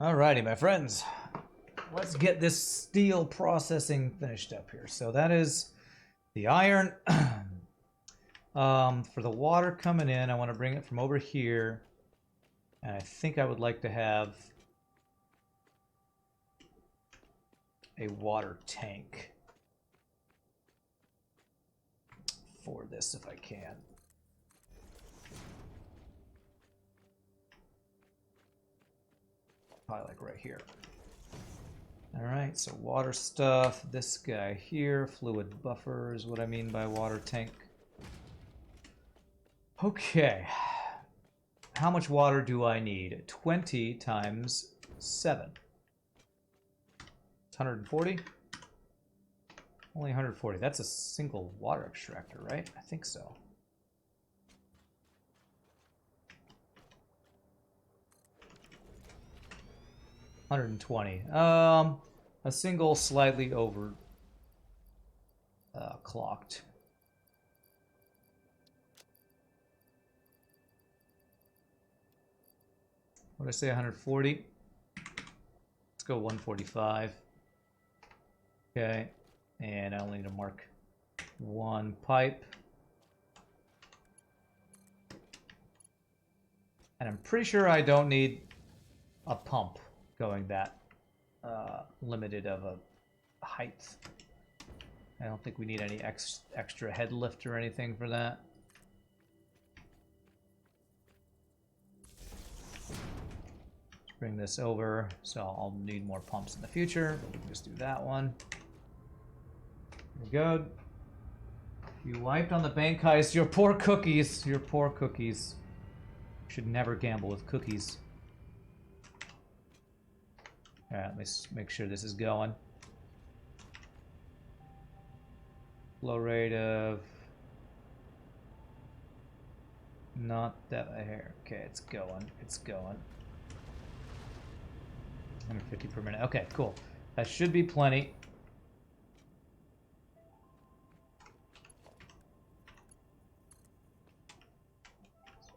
Alrighty, my friends. Let's get this steel processing finished up here. So that is the iron. For the water coming in, I want to bring it from over here. And I think I would like to have a water tank for this if I can. Probably like right here. Alright, so water stuff. This guy here, fluid buffer is what I mean by water tank. Okay. How much water do I need? 20 times 7. It's 140? Only 140. That's a single water extractor, right? I think so. $120. A single slightly over clocked. What did I say? 140. Let's go 145. Okay, and I only need to mark one pipe. And I'm pretty sure I don't need a pump going that limited of a height. I don't think we need any extra head lift or anything for that. Let's bring this over, so I'll need more pumps in the future, but we can just do that one. There we go. You wiped on the bank heist. Your poor cookies. Your poor cookies. You should never gamble with cookies. Alright, let me make sure this is going. Flow rate of... not that here. Okay, it's going. It's going. 150 per minute. Okay, cool. That should be plenty.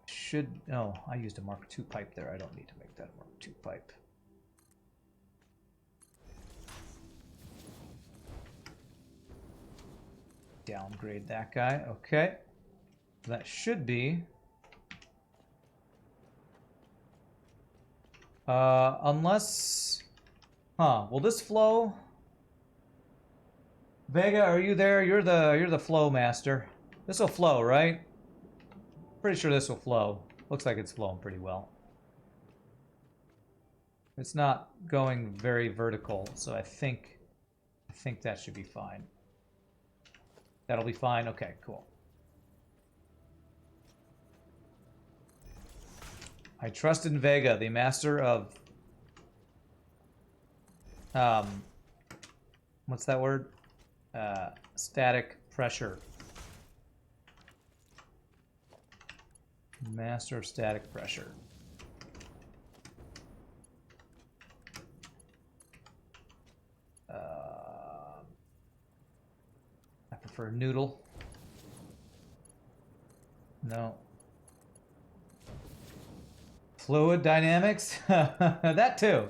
Should... oh, I used a Mark II pipe there. I don't need to make that Mark II pipe. Downgrade that guy. Okay. That should be... unless... huh, will this flow? Vega, are you there? You're the flow master. This will flow, right? Pretty sure this will flow. Looks like it's flowing pretty well. It's not going very vertical, so I think that should be fine. That'll be fine. Okay, cool. I trust in Vega, the master of what's that word? Static pressure. Master of static pressure. I prefer noodle. No. Fluid dynamics? That too.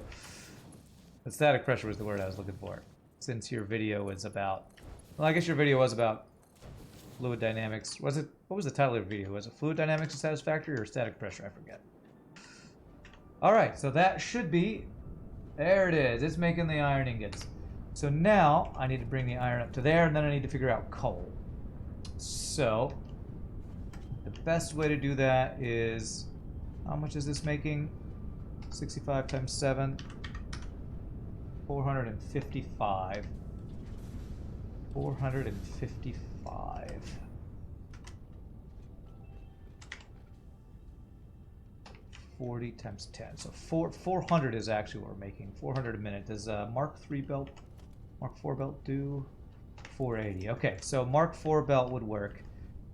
The static pressure was the word I was looking for. Since your video was about... well, I guess your video was about fluid dynamics. Was it... what was the title of your video? Was it fluid dynamics and satisfactory or static pressure? I forget. Alright, so that should be... there it is. It's making the iron ingots. So now I need to bring the iron up to there, and then I need to figure out coal. So the best way to do that is... how much is this making? 65 times 7. 455. 455. $40 times 10. So 400 is actually what we're making. 400 a minute. Does Mark III belt, Mark IV belt do 480? Okay, so Mark IV belt would work.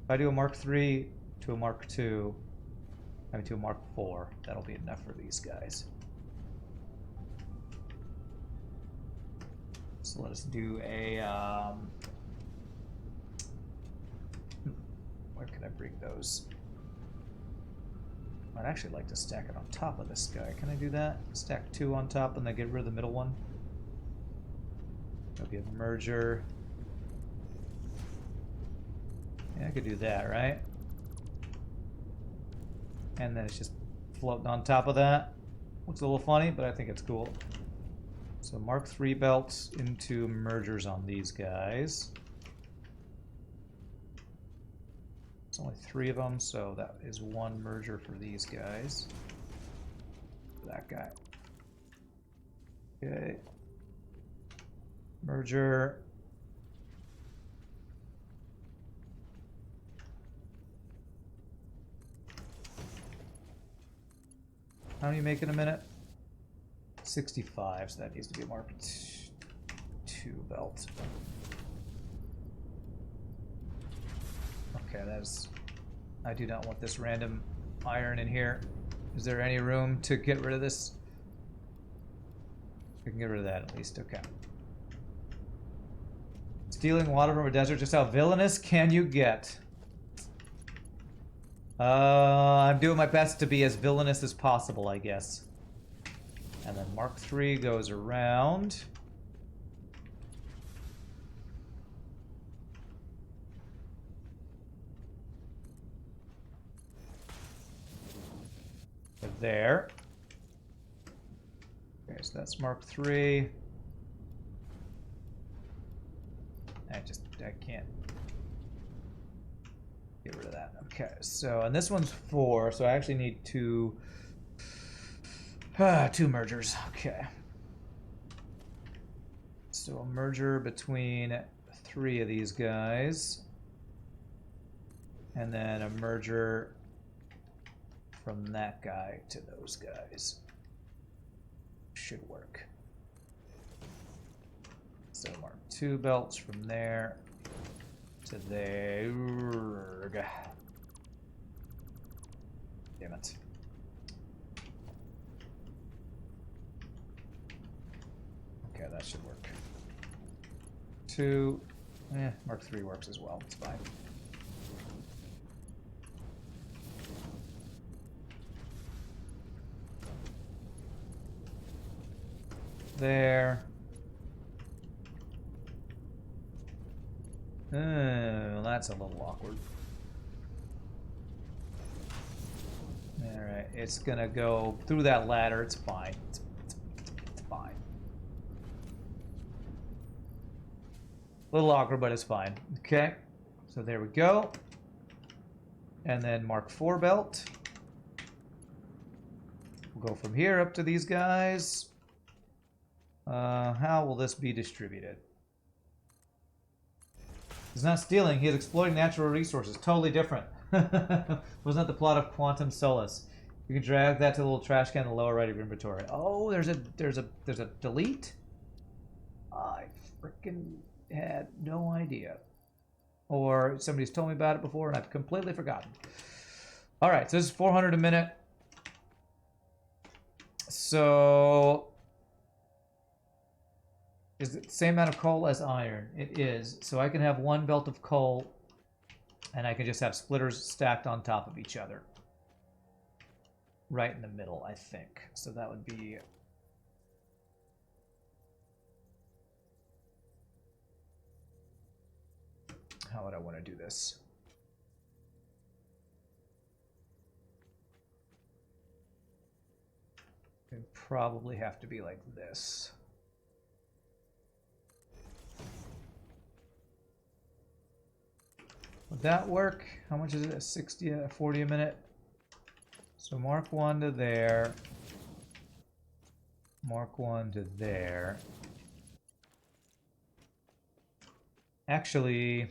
If I do a Mark III to a Mark II, I mean to a Mark IV, that'll be enough for these guys. So let us do a, where can I bring those? I'd actually like to stack it on top of this guy. Can I do that? Stack 2 on top and then get rid of the middle one? That'll be a merger. Yeah, I could do that, right? And then it's just floating on top of that. Looks a little funny, but I think it's cool. So Mark III belts into mergers on these guys. It's only 3 of them, so that is 1 merger for these guys. That guy. Okay. Merger. How many you make in a minute? 65, so that needs to be a Mark II belt. Okay, that's... I do not want this random iron in here. Is there any room to get rid of this? We can get rid of that at least, okay. Stealing water from a desert, just how villainous can you get? I'm doing my best to be as villainous as possible, I guess. And then Mark III goes around. There. Okay, so that's Mark III. I can't get rid of that. Okay, so, and this one's 4, so I actually need 2 mergers. Okay. So a merger between 3 of these guys. And then a merger from that guy to those guys. Should work. So Mark II belts from there to there. Damn it. Okay, that should work. 2. Mark III works as well. It's fine. There. Oh, that's a little awkward. Alright, it's gonna go through that ladder. It's fine. It's fine. A little awkward, but it's fine. Okay, so there we go. And then Mark IV belt. We'll go from here up to these guys. How will this be distributed? He's not stealing, he is exploiting natural resources. Totally different. Wasn't that the plot of Quantum Solace? You can drag that to the little trash can in the lower right of your inventory. Oh, there's a delete? I freaking had no idea. Or somebody's told me about it before and I've completely forgotten. Alright, so this is 400 a minute. So... is it the same amount of coal as iron? It is. So I can have 1 belt of coal, and I can just have splitters stacked on top of each other. Right in the middle, I think. So that would be... how would I want to do this? It'd probably have to be like this. Would that work? How much is it? 60, 40 a minute? So Mark 1 to there. Mark 1 to there. Actually,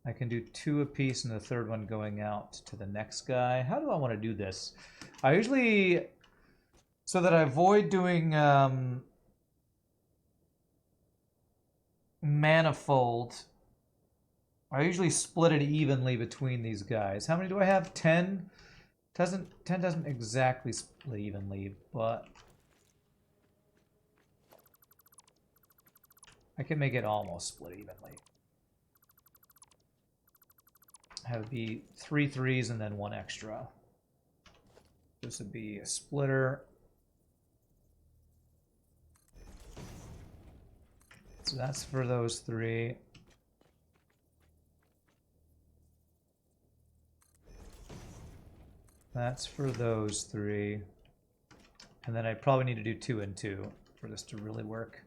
I can do 2 apiece and the third one going out to the next guy. How do I want to do this? I usually, so that I avoid doing manifold, I usually split it evenly between these guys. How many do I have? 10? 10 doesn't exactly split evenly, but I can make it almost split evenly. have it be 3 3s and then 1 extra. This would be a splitter. So that's for those 3. That's for those 3. And then I probably need to do 2 and 2 for this to really work.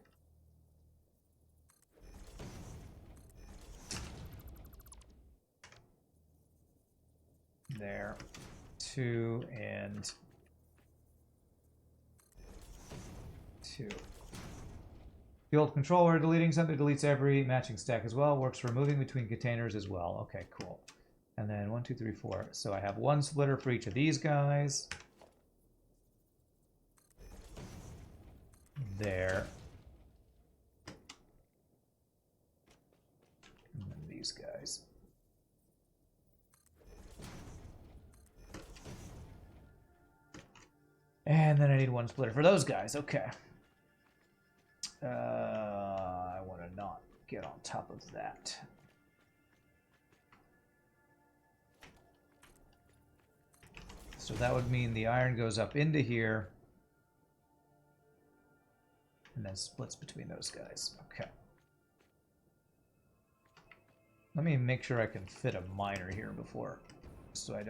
There. 2 and 2. The old controller deleting something deletes every matching stack as well. Works for moving between containers as well. Okay, cool. And then 1, 2, 3, 4. So I have 1 splitter for each of these guys. There. And then these guys. And then I need 1 splitter for those guys. Okay. I want to not get on top of that. So that would mean the iron goes up into here and then splits between those guys. Okay. Let me make sure I can fit a miner here before, so I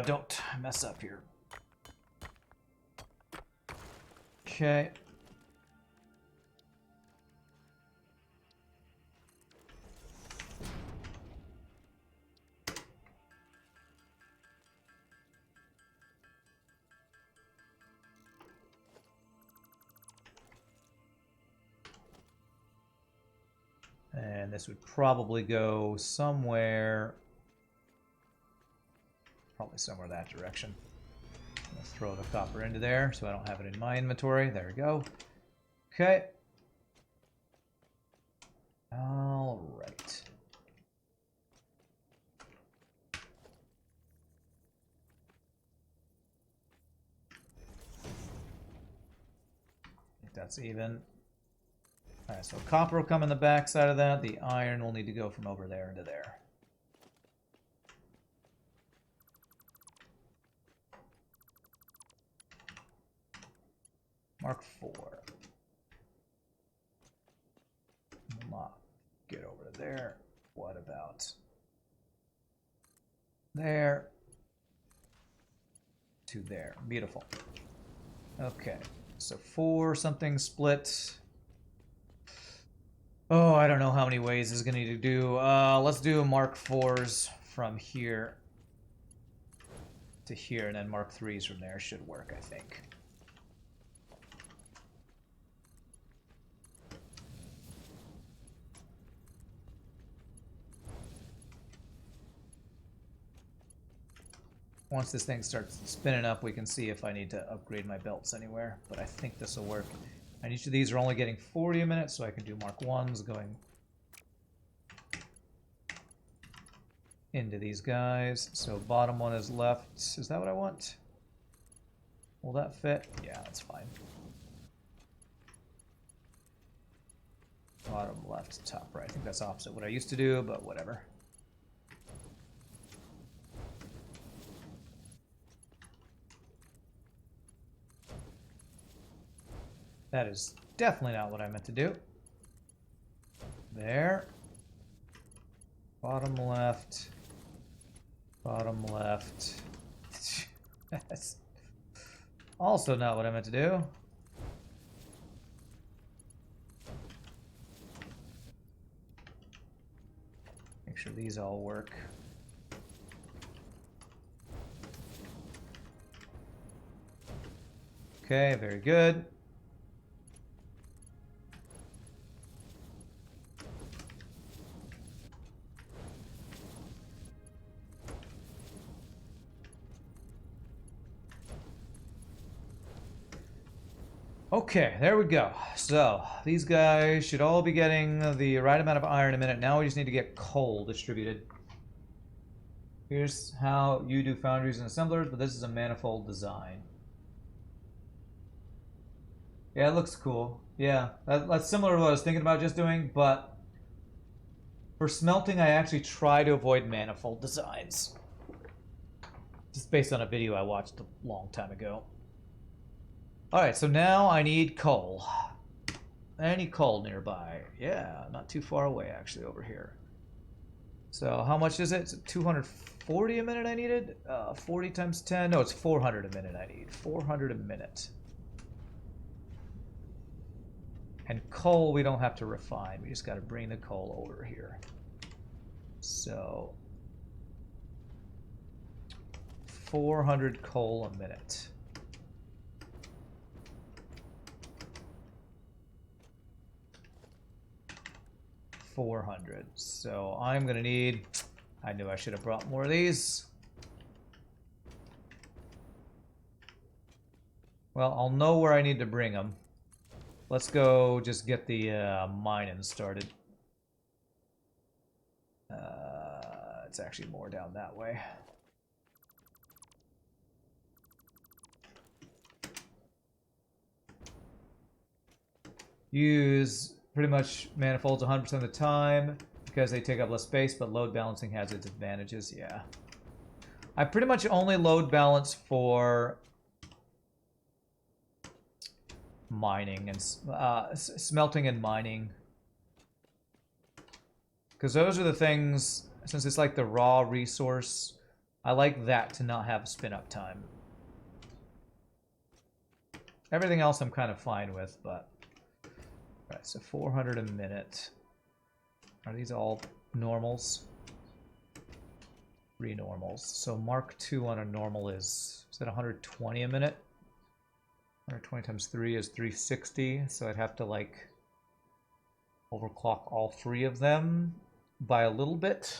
don't mess up here. Okay. And this would probably go somewhere, probably somewhere that direction. I'm gonna throw the copper into there so I don't have it in my inventory. There we go. Okay. All right. I think that's even. All right, so copper will come in the back side of that. The iron will need to go from over there into there. Mark 4. Will not get over to there. What about there to there? Beautiful. Okay, so 4 something split. Oh, I don't know how many ways this is going to need to do. Let's do Mark 4s from here to here, and then Mark 3s from there should work, I think. Once this thing starts spinning up, we can see if I need to upgrade my belts anywhere, but I think this will work. And each of these are only getting 40 a minute, so I can do Mark 1s going into these guys. So bottom one is left. Is that what I want? Will that fit? Yeah, that's fine. Bottom left, top right. I think that's opposite what I used to do, but whatever. That is definitely not what I meant to do. There. Bottom left. Bottom left. That's also not what I meant to do. Make sure these all work. Okay, very good. Okay, there we go. So, these guys should all be getting the right amount of iron a minute. Now we just need to get coal distributed. Here's how you do foundries and assemblers, but this is a manifold design. Yeah, it looks cool. Yeah, that's similar to what I was thinking about just doing, but For smelting, I actually try to avoid manifold designs. Just based on a video I watched a long time ago. Alright, so now I need coal. Any coal nearby? Yeah, not too far away actually over here. So how much is it? Is it 240 a minute I needed? 40 times 10? No, it's 400 a minute I need. 400 a minute. And coal we don't have to refine. We just got to bring the coal over here. So 400 coal a minute. $400. So I'm gonna need. I knew I should have brought more of these. Well, I'll know where I need to bring them. Let's go just get the mining started. It's actually more down that way. Use pretty much manifolds 100% of the time because they take up less space, but load balancing has its advantages. Yeah. I pretty much only load balance for mining and smelting and mining. Because those are the things, since it's like the raw resource, I like that to not have spin up time. Everything else I'm kind of fine with, but... Alright, so 400 a minute. Are these all normals? 3 normals. So Mark II on a normal is that 120 a minute? 120 times 3 is 360, so I'd have to like overclock all 3 of them by a little bit.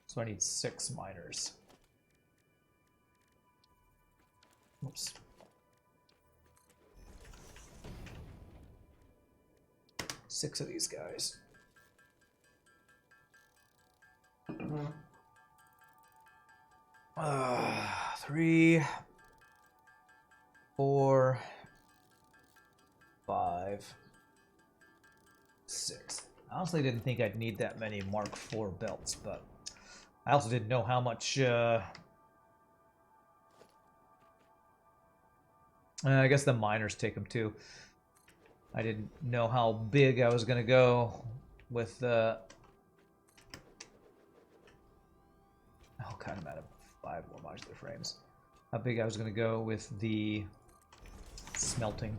So I need 6 miners. Oops. Six of these guys. 3, 4, 5, 6. I honestly didn't think I'd need that many Mark IV belts, but I also didn't know how much. I guess the miners take them too. I didn't know how big I was going to go with the... Oh, God, I'm out of 5 more modular frames. How big I was going to go with the smelting.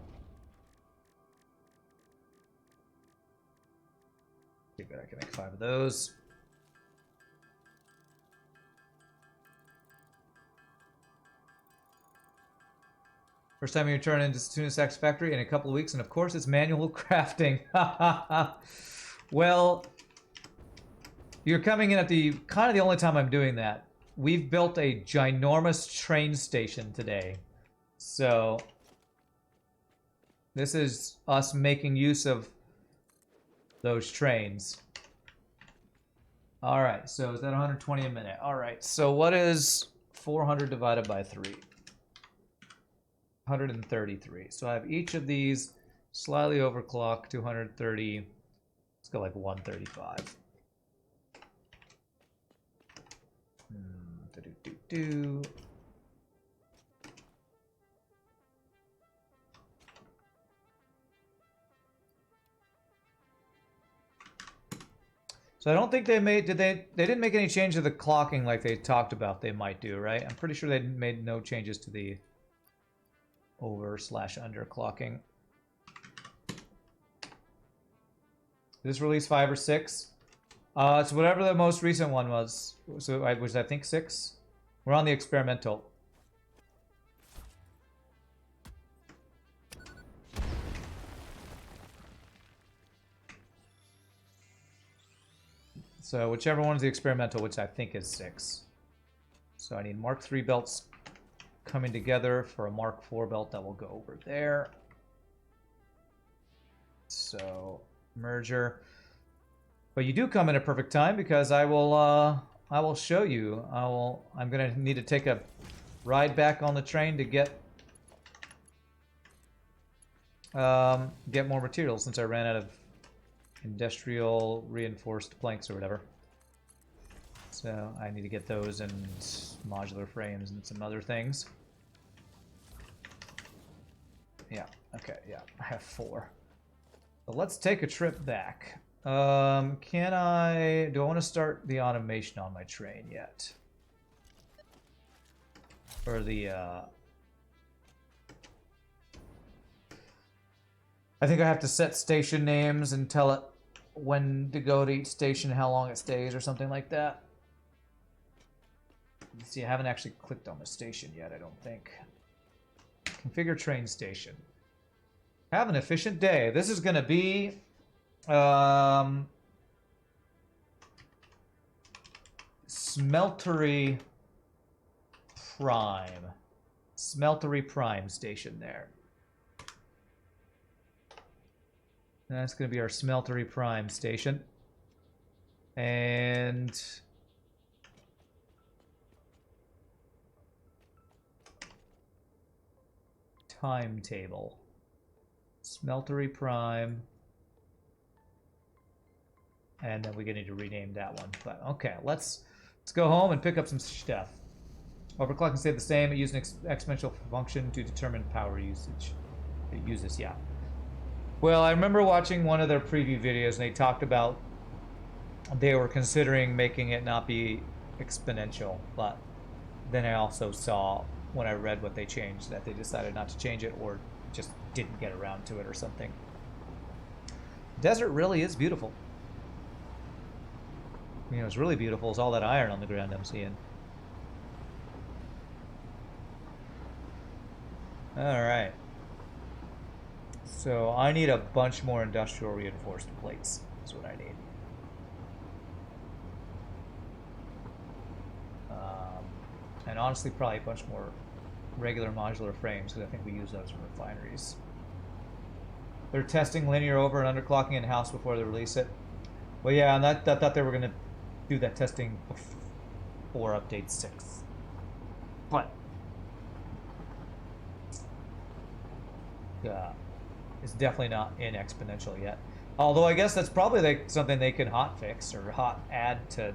Figured I can make 5 of those. First time you return into Satisfactory in a couple of weeks, and of course it's manual crafting. Well, you're coming in at the kind of the only time I'm doing that. We've built a ginormous train station today. So this is us making use of those trains. All right, so is that 120 a minute? All right, so what is 400 divided by 3? 133. So I have each of these slightly overclocked to 130. Let's go like 135. So I don't think they made, they didn't make any change to the clocking like they talked about they might do, right? I'm pretty sure they made no changes to the over/under clocking. This release 5 or 6? It's whatever the most recent one was. So I was, I think, 6. We're on the experimental. So whichever one is the experimental, which I think is 6. So I need Mark III belts coming together for a Mark IV belt that will go over there. So merger. But you do come in a perfect time because I will show you. I'm gonna need to take a ride back on the train to get more materials since I ran out of industrial reinforced planks or whatever. So I need to get those and modular frames and some other things. Yeah, okay, yeah, I have 4. So let's take a trip back. Do I want to start the automation on my train yet? Or the, I think I have to set station names and tell it when to go to each station, how long it stays, or something like that. Let's see, I haven't actually clicked on the station yet, I don't think. Configure train station. Have an efficient day. This is going to be Smeltery Prime. Smeltery Prime station there. That's going to be our Smeltery Prime station. And timetable. Smeltery Prime. And then we need to rename that one. But okay, let's go home and pick up some stuff. Overclocking stayed the same. It used an exponential function to determine power usage. It uses, yeah. Well, I remember watching one of their preview videos, and they talked about they were considering making it not be exponential, but then I also saw when I read what they changed that they decided not to change it or just didn't get around to it or something. Desert really is beautiful. You know, it's really beautiful is all that iron on the ground I'm seeing. Alright. So I need a bunch more industrial reinforced plates. That's what I need. And honestly, probably a bunch more regular modular frames, because I think we use those in refineries. They're testing linear over and underclocking in-house before they release it. Well, yeah, and I thought they were going to do that testing before update 6. But it's definitely not in exponential yet. Although I guess that's probably something they can hotfix or hot add to,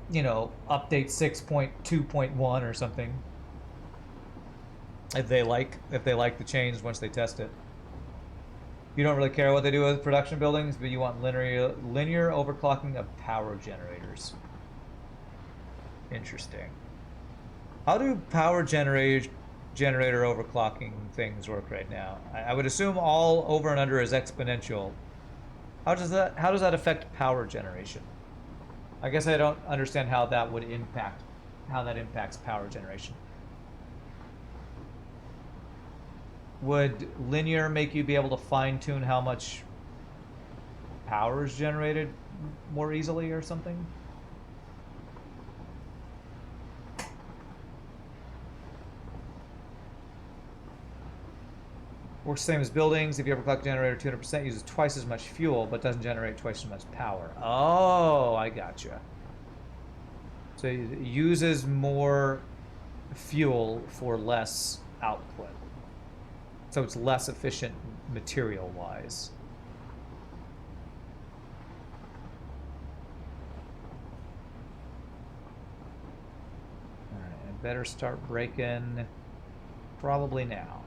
you know, update 6.2.1 or something. If they like the change once they test it. You don't really care what they do with production buildings, but you want linear overclocking of power generators. Interesting. How do power generator overclocking things work right now? I would assume all over and under is exponential. How does that affect power generation? I guess I don't understand how that impacts power generation. Would linear make you be able to fine-tune how much power is generated more easily or something? Works the same as buildings. If you overclock a generator 200%, uses twice as much fuel, but doesn't generate twice as much power. Oh, I gotcha. So it uses more fuel for less output. So it's less efficient material-wise. Alright, I better start breaking probably now.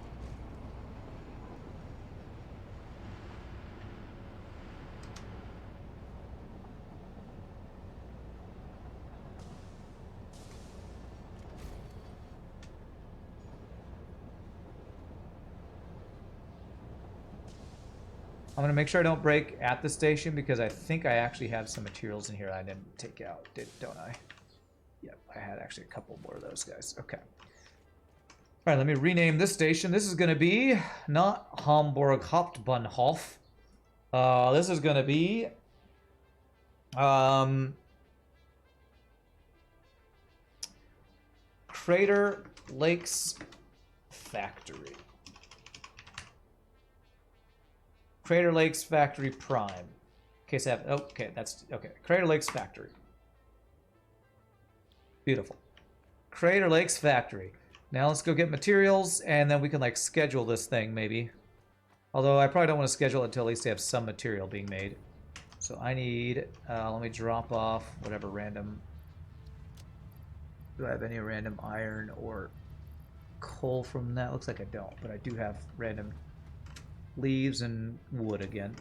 I'm going to make sure I don't break at the station because I think I actually have some materials in here I didn't take out, don't I? Yep, I had actually a couple more of those guys. Okay. All right, let me rename this station. This is going to be not Hamburg Hauptbahnhof. This is going to be Crater Lakes Factory. Crater Lakes Factory Prime. In case I have, okay, that's, okay. Crater Lakes Factory. Beautiful. Crater Lakes Factory. Now let's go get materials, and then we can, like, schedule this thing, maybe. Although I probably don't want to schedule it until at least they have some material being made. So I need, let me drop off whatever random. Do I have any random iron or coal from that? Looks like I don't, but I do have random leaves and wood again.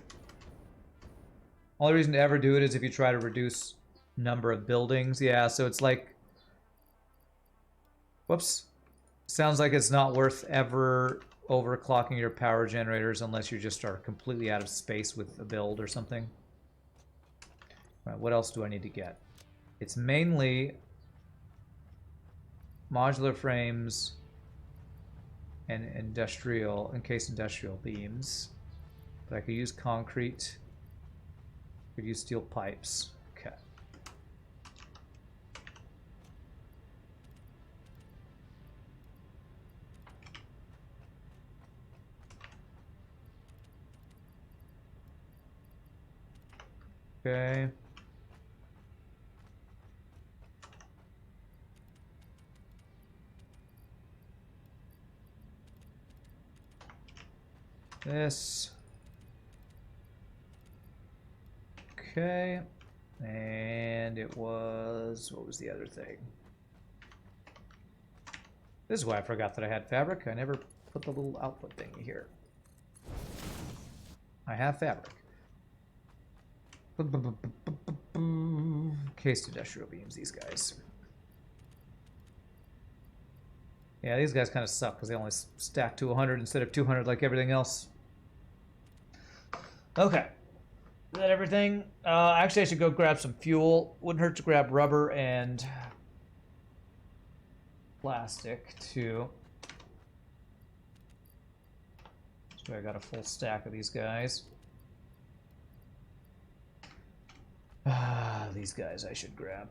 Only reason to ever do it is if you try to reduce number of buildings. Yeah, so it's like, whoops. Sounds like it's not worth ever overclocking your power generators unless you just are completely out of space with a build or something. All right, what else do I need to get? It's mainly modular frames and industrial, encased industrial beams. But I could use concrete. Could use steel pipes. Okay. Okay. This. Okay. And it was, what was the other thing? This is why I forgot that I had fabric. I never put the little output thingy here. I have fabric. Cased industrial beams, these guys. Yeah, these guys kind of suck because they only stack to 100 instead of 200 like everything else. Okay. Is that everything? Actually, I should go grab some fuel. Wouldn't hurt to grab rubber and plastic, too. So I got a full stack of these guys. These guys I should grab.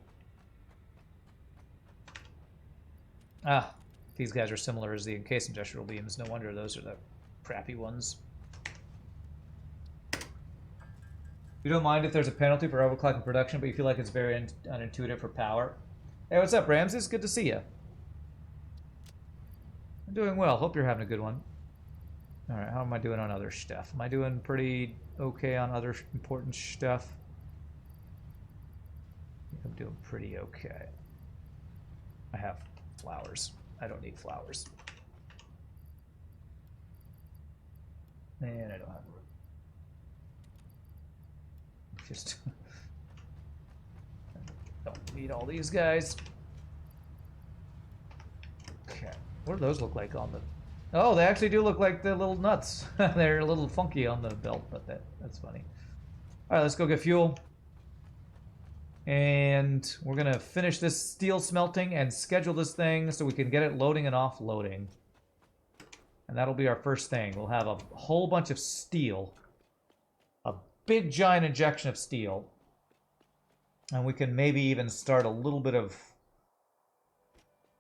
These guys are similar as the encased industrial beams. No wonder those are the crappy ones. You don't mind if there's a penalty for overclocking production, but you feel like it's very unintuitive for power. Hey, what's up, Ramses? Good to see you. I'm doing well. Hope you're having a good one. All right, how am I doing on other stuff? Am I doing pretty okay on other important stuff? I think I'm doing pretty okay. I have flowers. I don't need flowers. And I don't have room. Just don't need all these guys. Okay, what do those look like on the... Oh, they actually do look like the little nuts. They're a little funky on the belt, but that's funny. All right, let's go get fuel. And we're gonna finish this steel smelting and schedule this thing so we can get it loading and offloading. And that'll be our first thing. We'll have a whole bunch of steel. A big giant injection of steel. And we can maybe even start a little bit of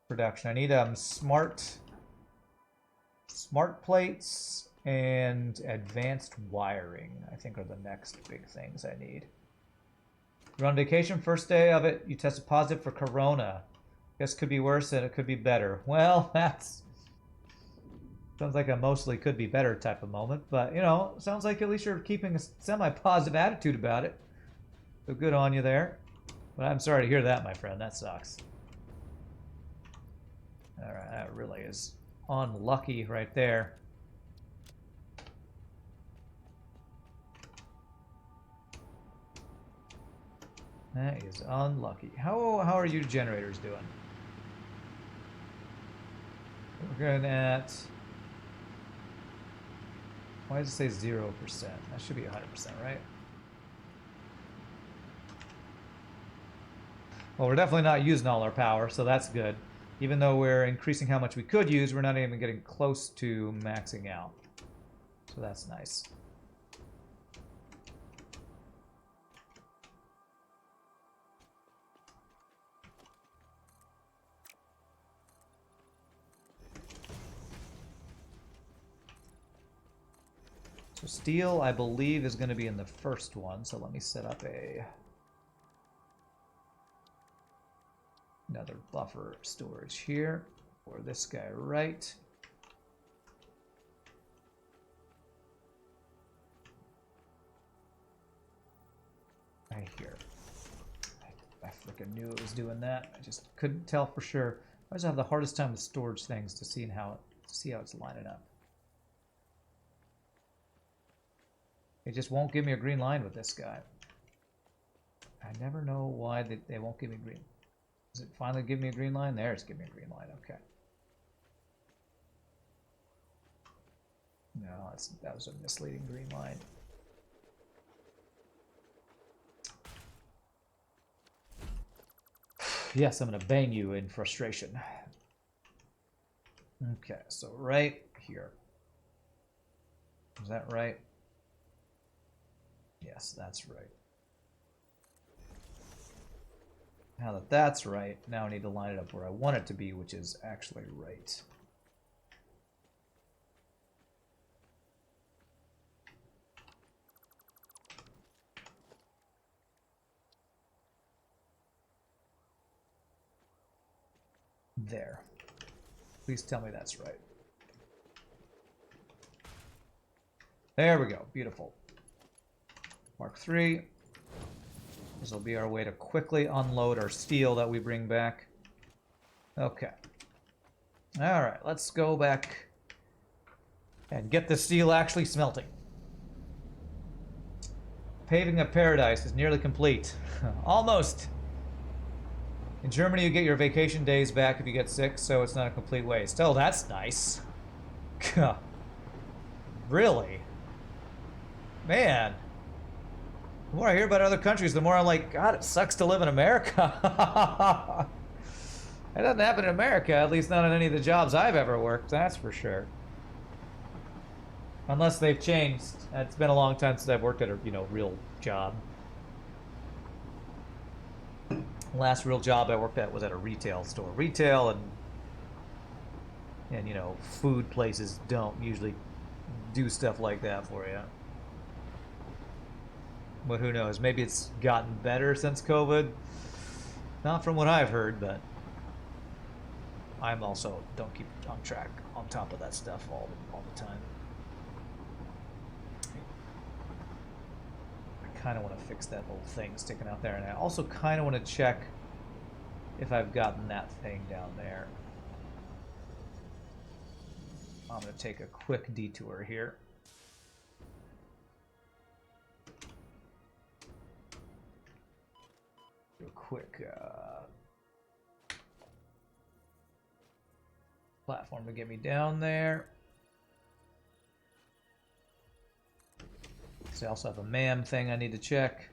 production. I need smart plates and advanced wiring, I think, are the next big things I need. You're on vacation, first day of it, you tested positive for corona. Guess could be worse and it could be better. Well, that's... sounds like a mostly could be better type of moment, but, you know, sounds like at least you're keeping a semi-positive attitude about it. So good on you there. But I'm sorry to hear that, my friend. That sucks. Alright, that really is unlucky right there. That is unlucky. How are you generators doing? We're good at... why does it say 0%? That should be 100%, right? Well, we're definitely not using all our power, so that's good. Even though we're increasing how much we could use, we're not even getting close to maxing out. So that's nice. So steel, I believe, is going to be in the first one. So let me set up another buffer storage here for this guy, right? Right here. I freaking knew it was doing that. I just couldn't tell for sure. I always have the hardest time with storage things to see how it's lining up. It just won't give me a green line with this guy. I never know why they won't give me green. Does it finally give me a green line? There, it's giving me a green line. Okay. No, that was a misleading green line. Yes, I'm going to bang you in frustration. Okay, so right here. Is that right? Yes, that's right. Now that that's right, now I need to line it up where I want it to be, which is actually right. There. Please tell me that's right. There we go. Beautiful. Mark 3. This will be our way to quickly unload our steel that we bring back. Okay. Alright, let's go back and get the steel actually smelting. Paving of Paradise is nearly complete. Almost. In Germany, you get your vacation days back if you get sick, so it's not a complete waste. Oh, that's nice. Really? Man. The more I hear about other countries, the more I'm like, God, it sucks to live in America. It doesn't happen in America, at least not in any of the jobs I've ever worked, that's for sure. Unless they've changed. It's been a long time since I've worked at a, real job. The last real job I worked at was at a retail store. Retail and food places don't usually do stuff like that for you. But who knows? Maybe it's gotten better since COVID. Not from what I've heard, but I'm also don't keep on top of that stuff all the time. I kind of want to fix that little thing sticking out there, and I also kind of want to check if I've gotten that thing down there. I'm going to take a quick detour here. Do a quick platform to get me down there. So I also have a MAM thing I need to check.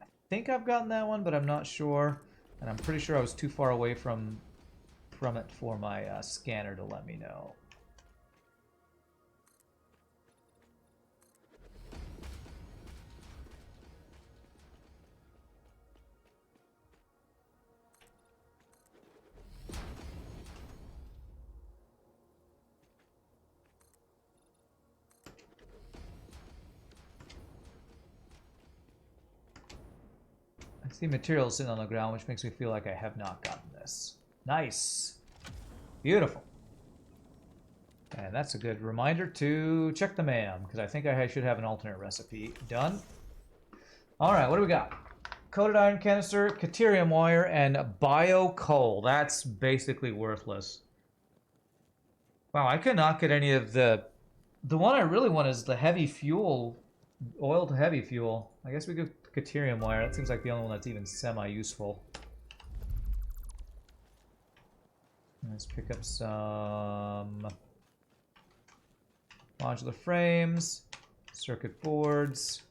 I think I've gotten that one, but I'm not sure. And I'm pretty sure I was too far away from it for my scanner to let me know. I see materials sitting on the ground, which makes me feel like I have not gotten this. Nice. Beautiful. And that's a good reminder to check the MAM, because I think I should have an alternate recipe done. Alright, what do we got? Coated iron canister, caterium wire, and bio coal. That's basically worthless. Wow, I could not get any of the one I really want is the heavy fuel, oil to heavy fuel. I guess we could caterium wire. That seems like the only one that's even semi-useful. Let's pick up some modular frames, circuit boards.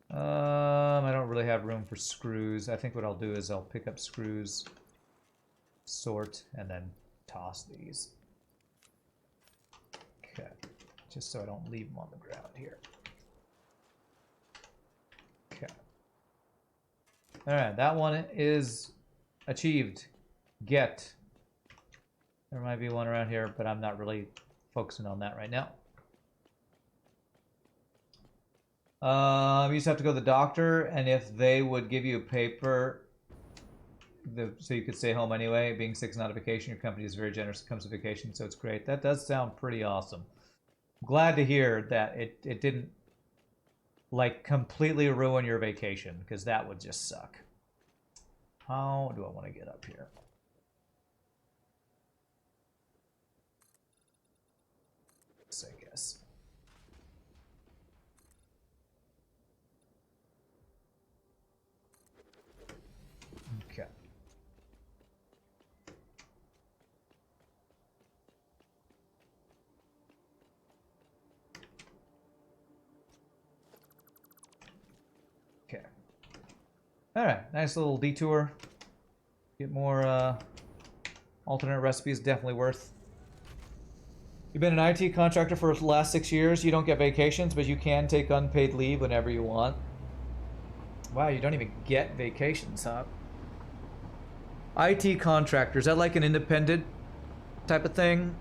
I don't really have room for screws. I think what I'll do is I'll pick up screws, sort, and then toss these. Okay, just so I don't leave them on the ground here. Okay. Alright, that one is achieved. Get. There might be one around here, but I'm not really focusing on that right now. You just have to go to the doctor, and if they would give you a paper, so you could stay home anyway. Being sick is not a vacation. Your company is very generous when it comes to vacation, so it's great. That does sound pretty awesome. glad to hear that it didn't like completely ruin your vacation, because that would just suck. How do I want to get up here? I guess. Okay. Okay. All right, nice little detour. Get more alternate recipes, definitely worth. You've been an IT contractor for the last 6 years. You don't get vacations, but you can take unpaid leave whenever you want. Wow, you don't even get vacations, huh? IT contractor, is that like an independent type of thing?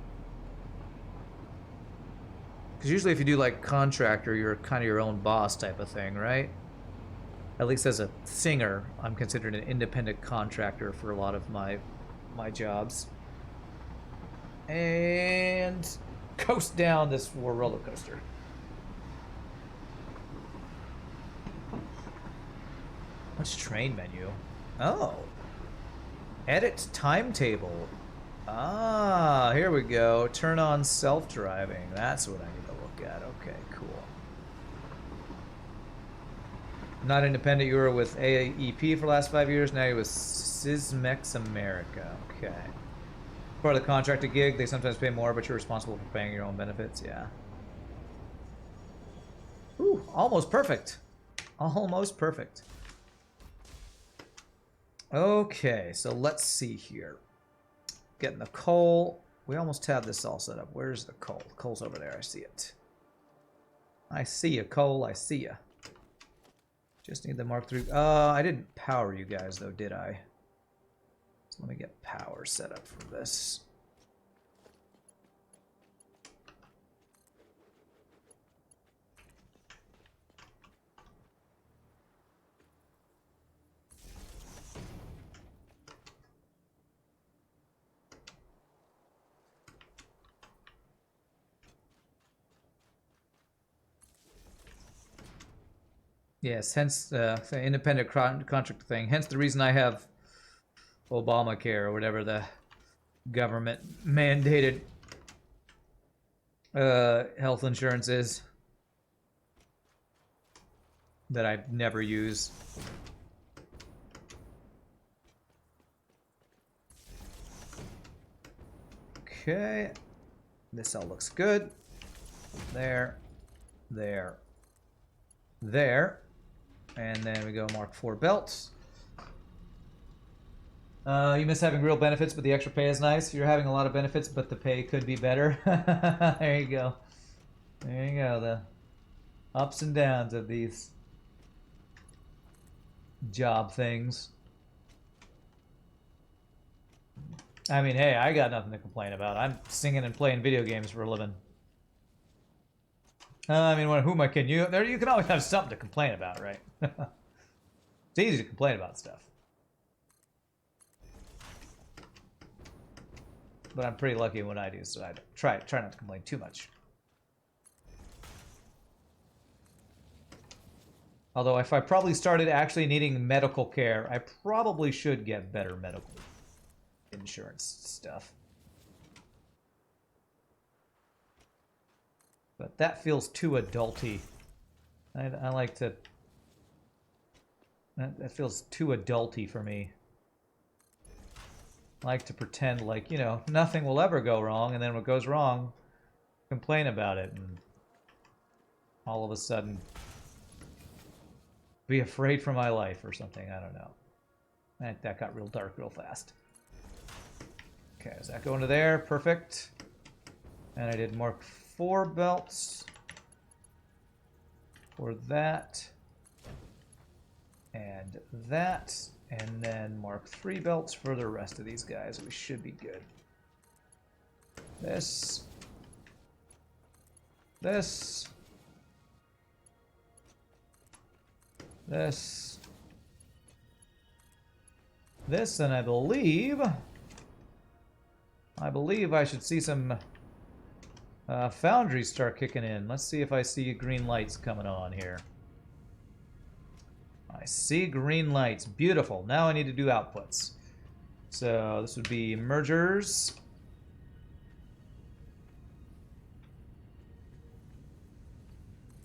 Because usually if you do like contractor, you're kind of your own boss type of thing, right? At least as a singer, I'm considered an independent contractor for a lot of my jobs. And coast down this war roller coaster. What's train menu? Oh. Edit timetable. Ah, here we go. Turn on self-driving. That's what I need to look at. Okay, cool. Not independent, you were with AEP for the last 5 years. Now you're with Sysmex America. Okay. Part of the contracted gig, they sometimes pay more, but you're responsible for paying your own benefits. Yeah. Ooh, almost perfect. Almost perfect. Okay, so let's see here. Getting the coal. We almost have this all set up. Where's the coal? The coal's over there. I see it. I see you, coal. I see you. Just need the Mark III. I didn't power you guys, though, did I? So let me get power set up for this. Yes, hence the independent contract thing. Hence the reason I have Obamacare or whatever the government mandated health insurance is that I never use. Okay, this all looks good. There, there, there. And then we go Mark IV belts. You miss having real benefits, but the extra pay is nice. You're having a lot of benefits, but the pay could be better. There you go. There you go. The ups and downs of these job things. I mean, hey, I got nothing to complain about. I'm singing and playing video games for a living. I mean, who am I kidding? You can always have something to complain about, right? It's easy to complain about stuff. But I'm pretty lucky in what I do, so I try not to complain too much. Although if I probably started actually needing medical care, I probably should get better medical insurance stuff. But that feels too adulty. I like to... That feels too adulty for me. I like to pretend like, you know, nothing will ever go wrong, and then what goes wrong, complain about it, and all of a sudden be afraid for my life or something. I don't know. That got real dark real fast. Okay, does that go into there? Perfect. And I did Mark IV belts for that. And that. And then Mark III belts for the rest of these guys. We should be good. This. This. This. This, and I believe I should see some Foundries start kicking in. Let's see if I see green lights coming on here. I see green lights. Beautiful. Now I need to do outputs. So this would be mergers.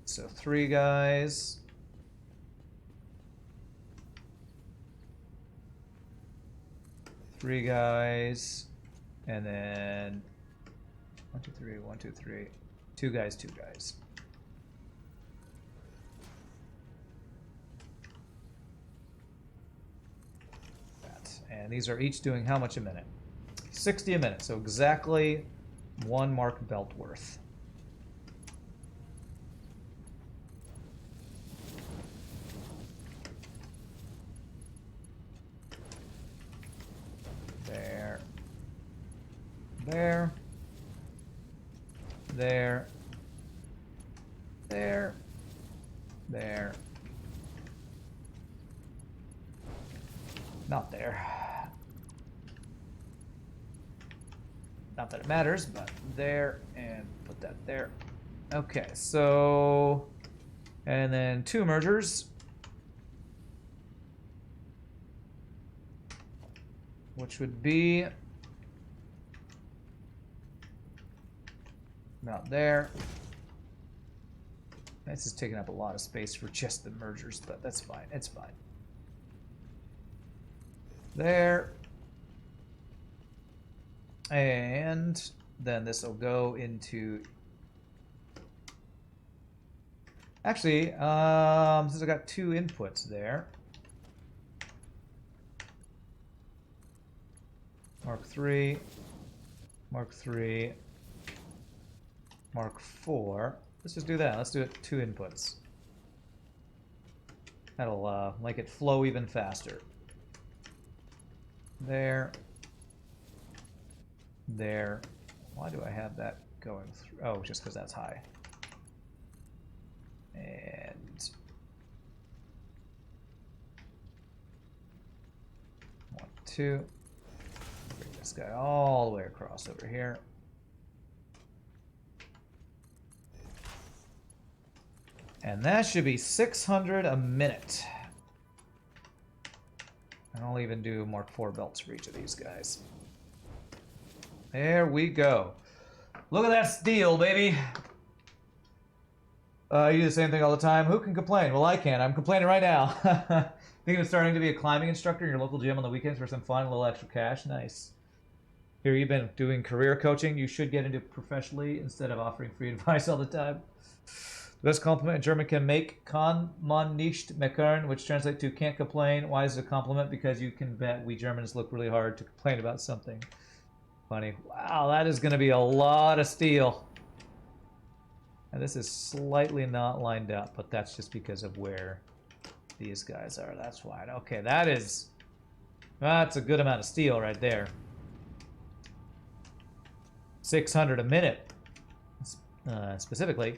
So 3 guys. Three guys. And then 1, 2, 3, 1, 2, 3. 2 guys, 2 guys. And these are each doing how much a minute? 60 a minute, so exactly 1 mark belt worth. There. There. There. There. There. Not there. Not that it matters, but there, and put that there. Okay, so, and then 2 mergers. Which would be about there. This is taking up a lot of space for just the mergers, but that's fine. It's fine. There. And then this will go into... Actually, since I got 2 inputs there. Mark 3, Mark 3, Mark 4. Let's just do that. Let's do it 2 inputs. That'll make it flow even faster. There. There. Why do I have that going through? Oh, just because that's high. And 1, 2. Bring this guy all the way across over here. And that should be 600 a minute. And I'll even do Mark 4 belts for each of these guys. There we go. Look at that steel, baby. You do the same thing all the time. Who can complain? Well, I can. I'm complaining right now. Thinking of starting to be a climbing instructor in your local gym on the weekends for some fun, a little extra cash. Nice. Here you've been doing career coaching. You should get into professionally instead of offering free advice all the time. The best compliment in German can make, kann man nicht meckern, which translates to can't complain. Why is it a compliment? Because you can bet we Germans look really hard to complain about something. Funny. Wow, that is going to be a lot of steel. And this is slightly not lined up, but that's just because of where these guys are. That's why. Okay, that's a good amount of steel right there. 600 a minute, specifically.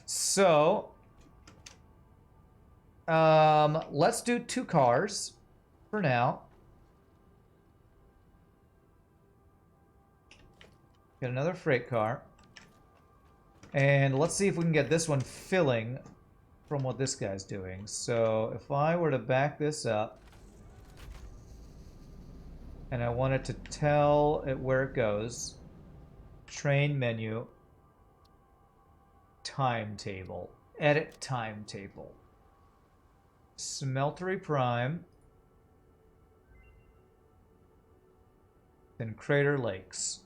So, let's do 2 cars for now. Get another freight car. And let's see if we can get this one filling from what this guy's doing. So if I were to back this up and I wanted to tell it where it goes, train menu, timetable, edit timetable, Smeltery Prime, then Crater Lakes.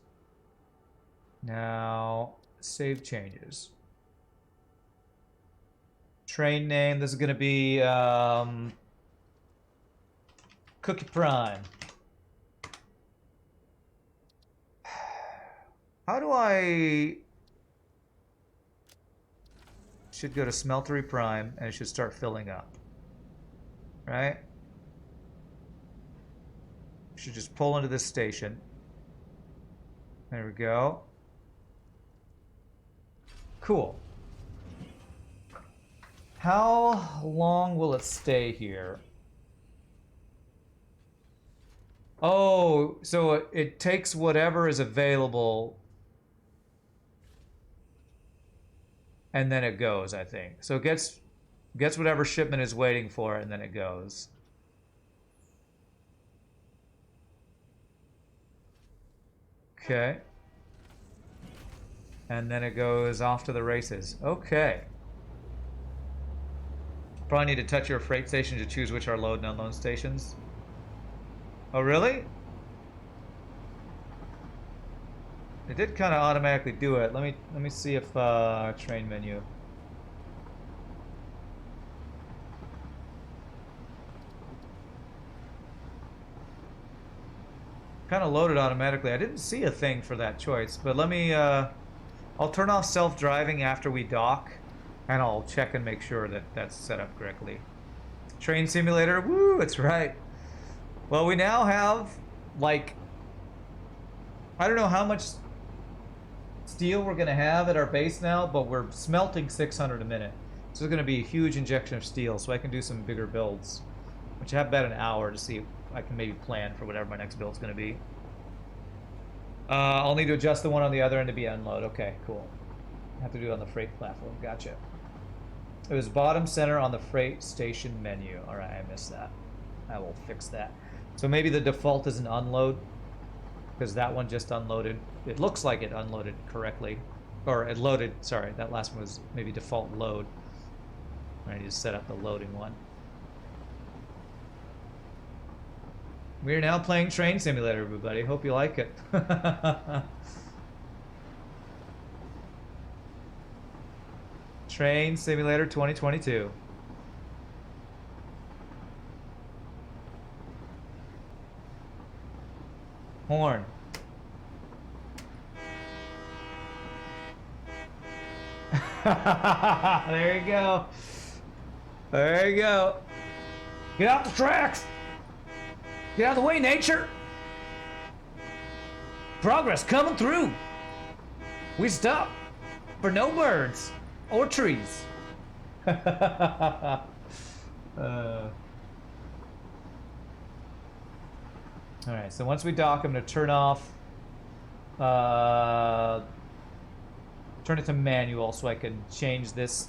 Now, save changes. Train name, this is going to be Cookie Prime. How do I... Should go to Smeltery Prime and it should start filling up. Right? Should just pull into this station. There we go. Cool. How long will it stay here? Oh, so it takes whatever is available and then it goes, I think. So it gets whatever shipment is waiting for it, and then it goes. Okay. And then it goes off to the races. Okay. Probably need to touch your freight station to choose which are load and unload stations. Oh, really? It did kind of automatically do it. Let me see if train menu. Kind of loaded automatically. I didn't see a thing for that choice, but let me I'll turn off self-driving after we dock, and I'll check and make sure that that's set up correctly. Train simulator, woo, it's right. Well, we now have, like, I don't know how much steel we're gonna have at our base now, but we're smelting 600 a minute. So it's gonna be a huge injection of steel, so I can do some bigger builds, which I have about an hour to see if I can maybe plan for whatever my next build's gonna be. I'll need to adjust the one on the other end to be unload. Okay, cool. I have to do it on the freight platform. Gotcha. It was bottom center on the freight station menu. All right, I missed that. I will fix that. So maybe the default is an unload, because that one just unloaded. It looks like it unloaded correctly. Or it loaded, sorry, that last one was maybe default load. I need to set up the loading one. We are now playing Train Simulator, everybody. Hope you like it. Train Simulator 2022. Horn. There you go. There you go. Get off the tracks. Get out of the way, nature. Progress coming through. We stop for no birds or trees. All right, so once we dock, I'm going to turn off, turn it to manual so I can change this,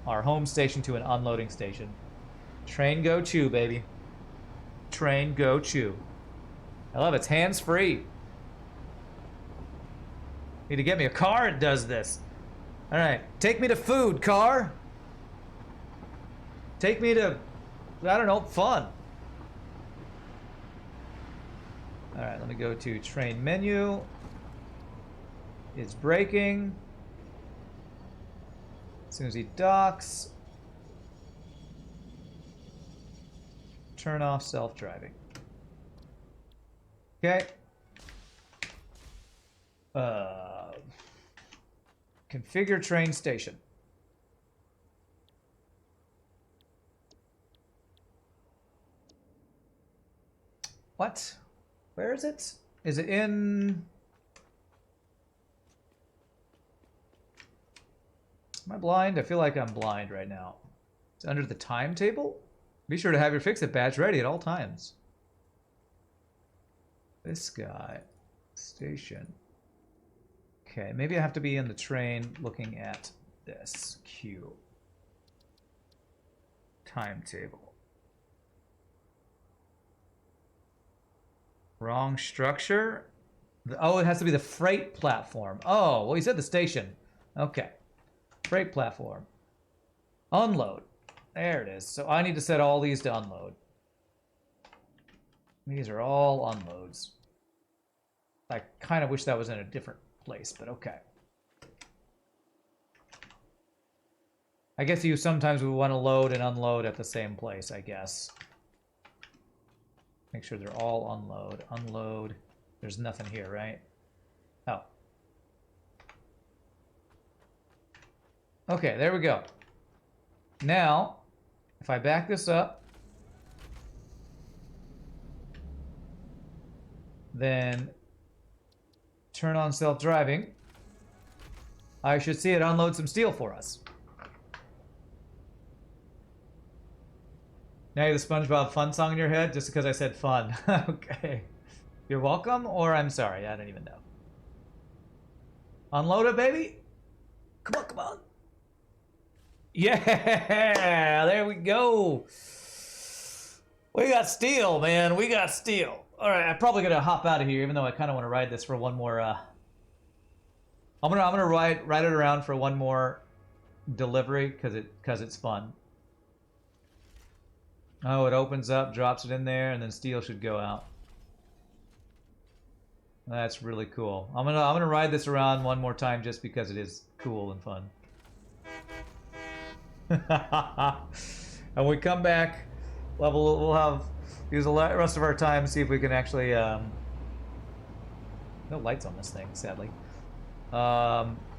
our home station, to an unloading station. Train go chew, baby. Train go chew. I love it. It's hands-free. Need to get me a car that does this. All right, take me to food, car. Take me to, I don't know, fun. All right, let me go to train menu. It's braking. As soon as he docks, turn off self-driving. Okay. Configure train station. What? Where is it? Is it in... Am I blind? I feel like I'm blind right now. It's under the timetable? Be sure to have your fix-it badge ready at all times. This guy. Station. Okay, maybe I have to be in the train looking at this. Queue. Timetable. Wrong structure? Oh, it has to be the freight platform. Oh, well, he said the station. Okay. Freight platform. Unload. There it is. So I need to set all these to unload. These are all unloads. I kind of wish that was in a different place, but okay. I guess you sometimes would want to load and unload at the same place, I guess. Make sure they're all unload. Unload. There's nothing here, right? Oh. Okay, there we go. Now, if I back this up, then turn on self-driving, I should see it unload some steel for us. Now you have the SpongeBob fun song in your head just because I said fun. Okay. You're welcome, or I'm sorry. I don't even know. Unload it, baby. Come on, come on. Yeah, there we go. We got steel, man. We got steel. All right, I'm probably gonna hop out of here, even though I kind of want to ride this for one more. I'm gonna ride it around for one more delivery because it's fun. Oh, it opens up, drops it in there, and then steel should go out. That's really cool. I'm gonna ride this around one more time just because it is cool and fun. And we come back, we'll have use the rest of our time see if we can actually no lights on this thing, sadly.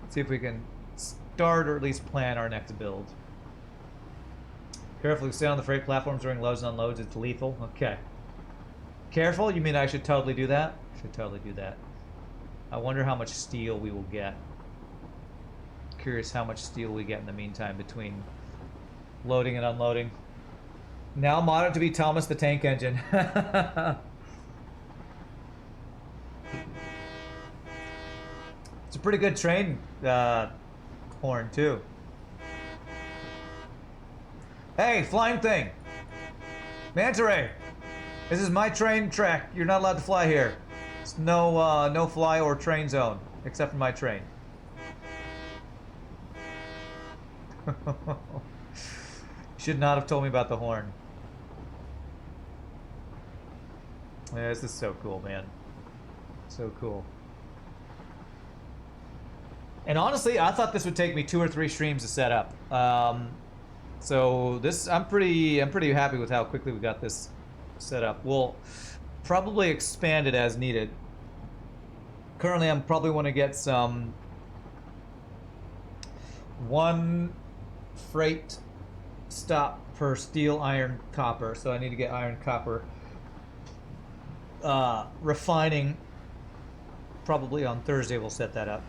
See if we can start or at least plan our next build. Carefully stay on the freight platforms during loads and unloads. It's lethal. Okay. Careful? You mean I should totally do that? Should totally do that. I wonder how much steel we will get. Curious how much steel we get in the meantime between loading and unloading. Now modded to be Thomas the Tank Engine. It's a pretty good train horn too. Hey, flying thing! Manta Ray! This is my train track. You're not allowed to fly here. It's no fly or train zone, except for my train. Should not have told me about the horn. Yeah, this is so cool, man. So cool. And honestly, I thought this would take me 2 or 3 streams to set up. So this, I'm pretty happy with how quickly we got this set up. We'll probably expand it as needed. Currently, I'm probably want to get some 1 freight stop per steel, iron, copper. So I need to get iron, copper refining. Probably on Thursday we'll set that up.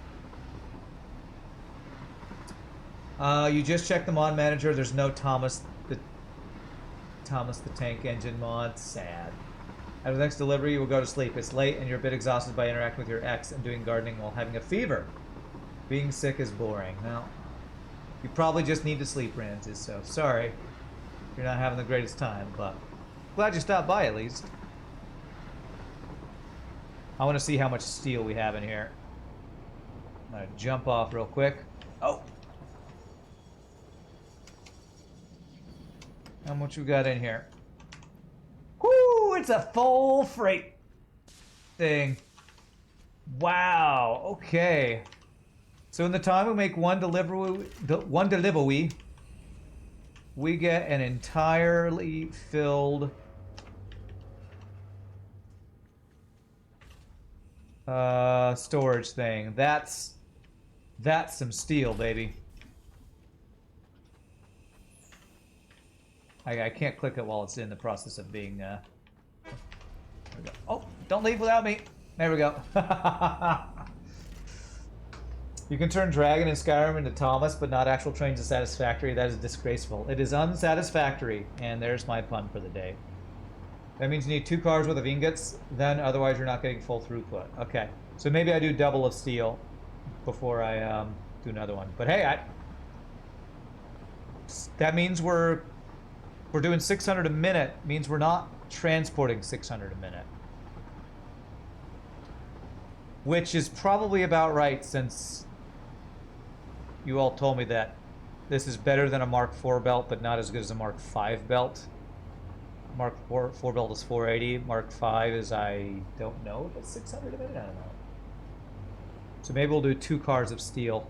You just checked the mod manager. There's no Thomas the Tank Engine mod. Sad. After the next delivery, you will go to sleep. It's late and you're a bit exhausted by interacting with your ex and doing gardening while having a fever. Being sick is boring. Well, you probably just need to sleep, Ramses, so sorry. You're not having the greatest time, but glad you stopped by at least. I want to see how much steel we have in here. I'm going to jump off real quick. Oh! How much we got in here? Whoo! It's a full freight thing. Wow. Okay. So in the time we make one delivery, we get an entirely filled storage thing. That's some steel, baby. I can't click it while it's in the process of being there we go. Oh, don't leave without me. There we go. You can turn Dragon and Skyrim into Thomas, but not actual trains of Satisfactory. That is disgraceful. It is unsatisfactory, and there's my pun for the day. That means you need 2 cars worth of ingots, then otherwise you're not getting full throughput. Okay, so maybe I do double of steel before I do another one. But hey, that means we're doing 600 a minute. Means we're not transporting 600 a minute, which is probably about right, since you all told me that this is better than a Mark IV belt, but not as good as a Mark V belt. Mark IV belt is 480. Mark V is, I don't know, but 600 a minute? I don't know. So maybe we'll do 2 cars of steel.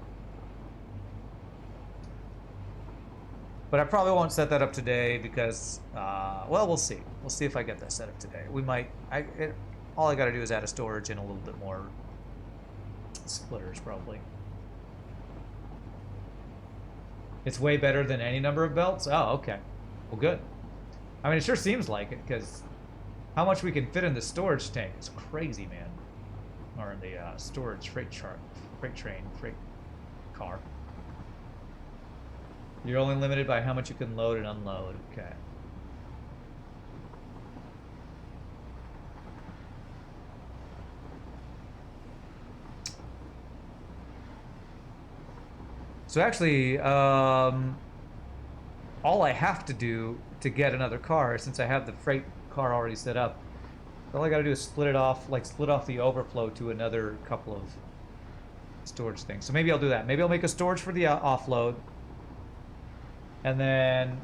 But I probably won't set that up today because, well, we'll see. We'll see if I get that set up today. We might. All I got to do is add a storage and a little bit more splitters, probably. It's way better than any number of belts? Oh, okay. Well, good. I mean, it sure seems like it, because how much we can fit in the storage tank is crazy, man. Or in the storage freight car. You're only limited by how much you can load and unload. Okay. So actually, all I have to do to get another car, since I have the freight car already set up, all I gotta do is split it off, like split off the overflow to another couple of storage things. So maybe I'll do that. Maybe I'll make a storage for the offload, and then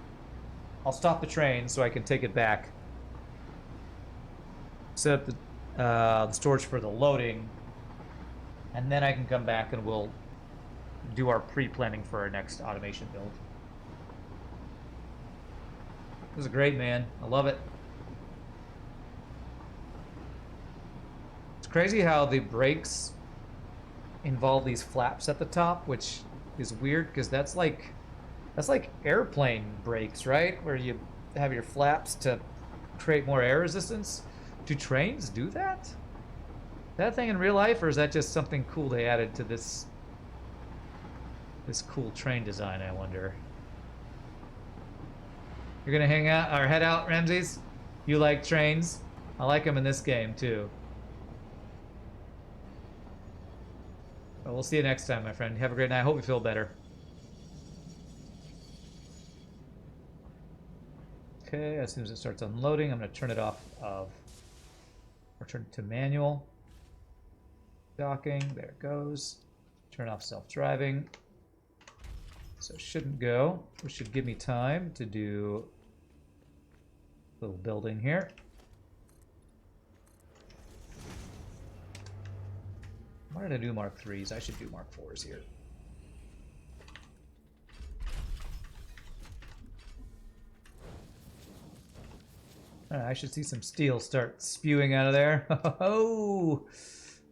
I'll stop the train so I can take it back. Set up the storage for the loading, and then I can come back and we'll do our pre-planning for our next automation build. This is great, man. I love it. It's crazy how the brakes involve these flaps at the top, which is weird because that's like airplane brakes, right? Where you have your flaps to create more air resistance. Do trains do that? That thing in real life, or is that just something cool they added to this cool train design, I wonder? You're gonna hang out or head out, Ramses? You like trains? I like them in this game too. Well, we'll see you next time, my friend. Have a great night. I hope you feel better. Okay, as soon as it starts unloading, I'm gonna turn it off or turn it to manual. Docking, there it goes. Turn off self-driving. So it shouldn't go, which should give me time to do a little building here. Why did I do Mark 3s? I should do Mark 4s here. I should see some steel start spewing out of there. Oh,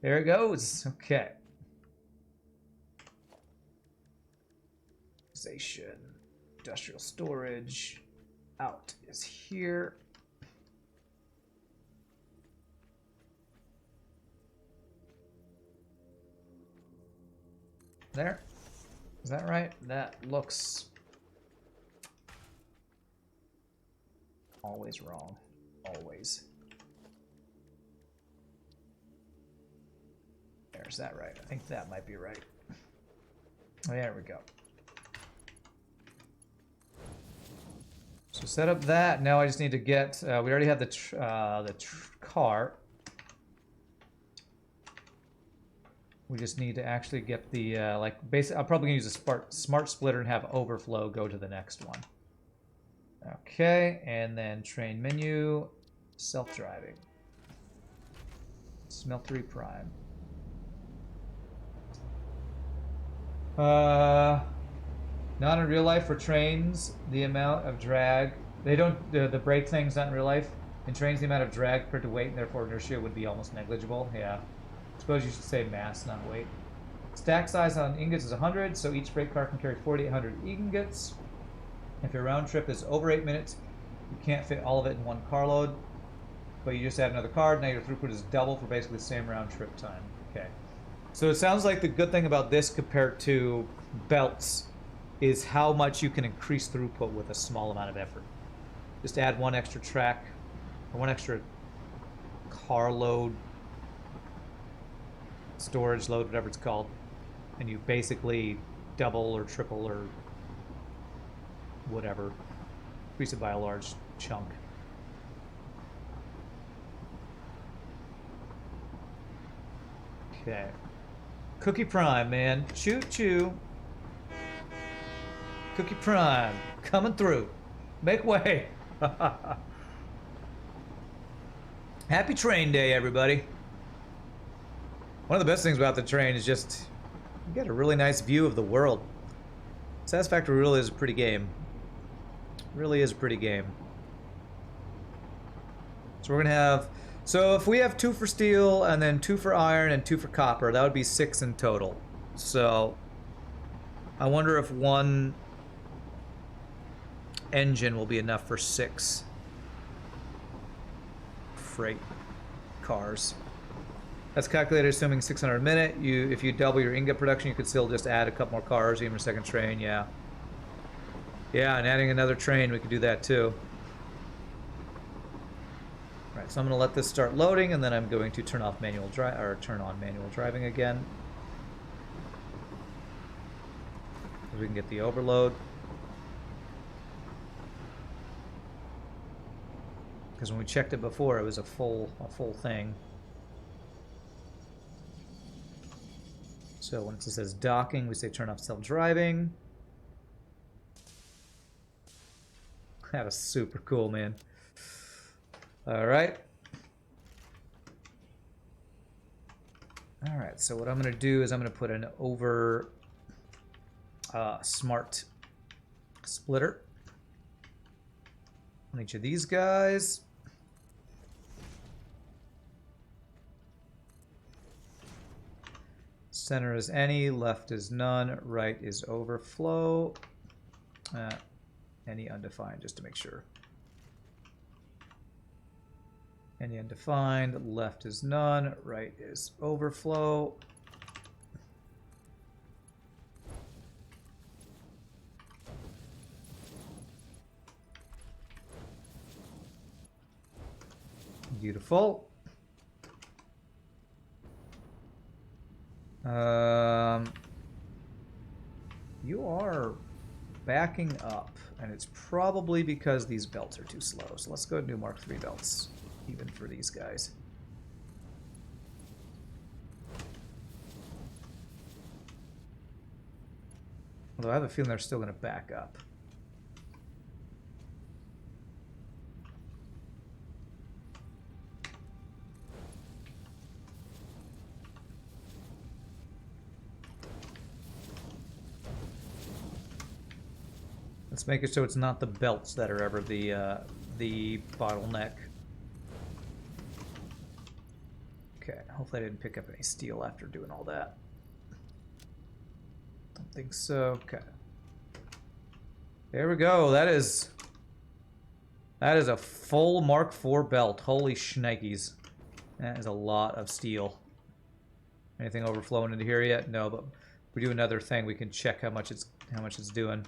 there it goes. Okay. Industrial storage out is here. There. Is that right? That looks always wrong. Always. There's that right. I think that might be right. There we go. So set up that. Now I just need to get. We already have the car. We just need to actually get the basically. I'm probably gonna use a smart splitter and have overflow go to the next one. Okay, and then train menu, self-driving, smeltery prime. Not in real life for trains, the amount of drag, they don't, the brake thing's not in real life. In trains, the amount of drag compared to weight and therefore inertia would be almost negligible. Yeah. I suppose you should say mass, not weight. Stack size on ingots is 100, so each brake car can carry 4,800 ingots. If your round trip is over 8 minutes, you can't fit all of it in one carload, but you just add another card. Now your throughput is double for basically the same round trip time. Okay. So it sounds like the good thing about this compared to belts is how much you can increase throughput with a small amount of effort. Just add one extra track or one extra carload, storage load, whatever it's called, and you basically double or triple or whatever, increase it by a large chunk. Okay. Cookie Prime, man. Choo choo. Cookie Prime. Coming through. Make way. Happy train day, everybody. One of the best things about the train is just you get a really nice view of the world. Satisfactory really is a pretty game. Really is a pretty game. So we're gonna have, so if we have 2 for steel and then 2 for iron and 2 for copper, that would be 6 in total. So I wonder if one engine will be enough for 6 freight cars. That's calculated assuming 600 a minute. If you double your ingot production, you could still just add a couple more cars, even a second train. Yeah. Yeah, and adding another train, we could do that too. Right, so I'm going to let this start loading, and then I'm going to turn off manual drive or turn on manual driving again. So we can get the overload. Because when we checked it before, it was a full thing. So once it says docking, we say turn off self-driving. That was super cool, man. All right. All right, so what I'm going to do is I'm going to put an over smart splitter on each of these guys. Center is any, left is none, right is overflow. Any undefined, just to make sure. Any undefined, left is none, right is overflow. Beautiful. You are backing up, and it's probably because these belts are too slow. So let's go to new Mark III belts, even for these guys. Although I have a feeling they're still going to back up. Let's make it so it's not the belts that are ever the bottleneck. Okay, hopefully I didn't pick up any steel after doing all that. Don't think so. Okay. There we go. That is a full Mark IV belt. Holy shnikes. That is a lot of steel. Anything overflowing into here yet? No, but if we do another thing, we can check how much it's doing.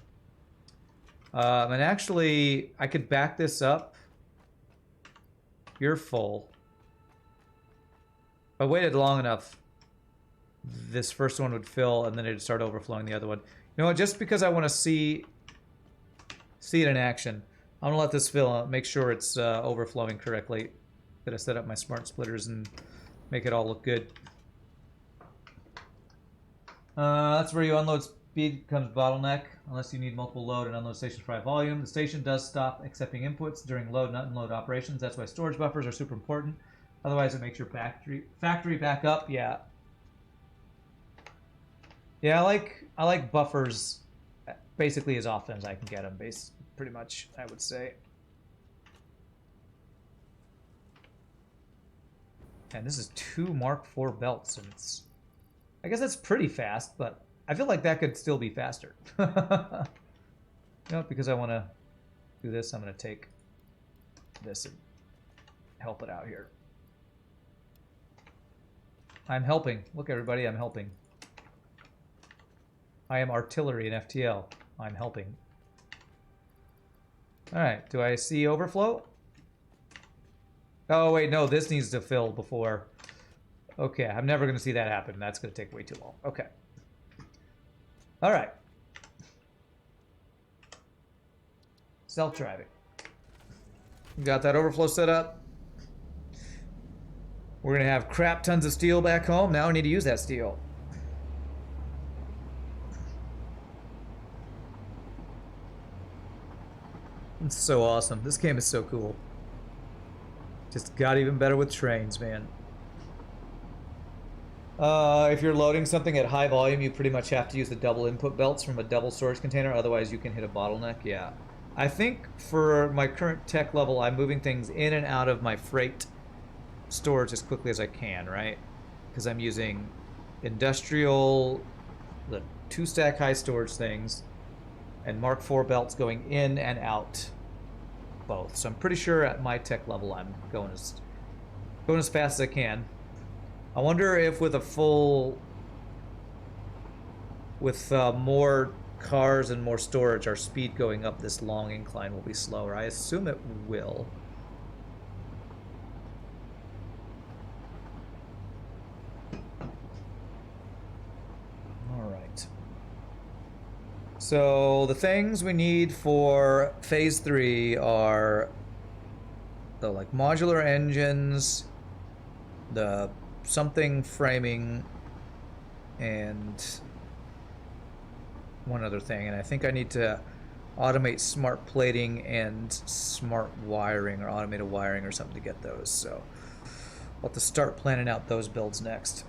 And actually, I could back this up. You're full. If I waited long enough, this first one would fill, and then it'd start overflowing the other one. You know what? Just because I want to see it in action, I'm gonna let this fill. Make sure it's overflowing correctly. That I set up my smart splitters and make it all look good. That's where you unload. Speed becomes bottleneck unless you need multiple load and unload stations for high volume. The station does stop accepting inputs during load and unload operations. That's why storage buffers are super important. Otherwise, it makes your factory back up. Yeah. Yeah, I like buffers basically as often as I can get them. Pretty much, I would say. And this is 2 Mark IV belts, and I guess that's pretty fast, but I feel like that could still be faster. You know, because I want to do this, I'm going to take this and help it out here. I'm helping. Look, everybody, I'm helping. I am artillery in FTL. I'm helping. All right, do I see overflow? Oh, wait, no, this needs to fill before. Okay, I'm never going to see that happen. That's going to take way too long. Okay. All right. Self-driving. Got that overflow set up. We're going to have crap tons of steel back home. Now we need to use that steel. It's so awesome. This game is so cool. Just got even better with trains, man. If you're loading something at high volume, you pretty much have to use the double input belts from a double storage container. Otherwise, you can hit a bottleneck. Yeah. I think for my current tech level, I'm moving things in and out of my freight storage as quickly as I can, right? Because I'm using industrial, the 2-stack high storage things, and Mark IV belts going in and out both. So I'm pretty sure at my tech level, I'm going as fast as I can. I wonder if with a full, with more cars and more storage, our speed going up this long incline will be slower. I assume it will. All right. So the things we need for phase 3 are though, like modular engines, the something framing, and one other thing. And I think I need to automate smart plating and smart wiring, or automated wiring or something to get those. So I'll have to start planning out those builds next.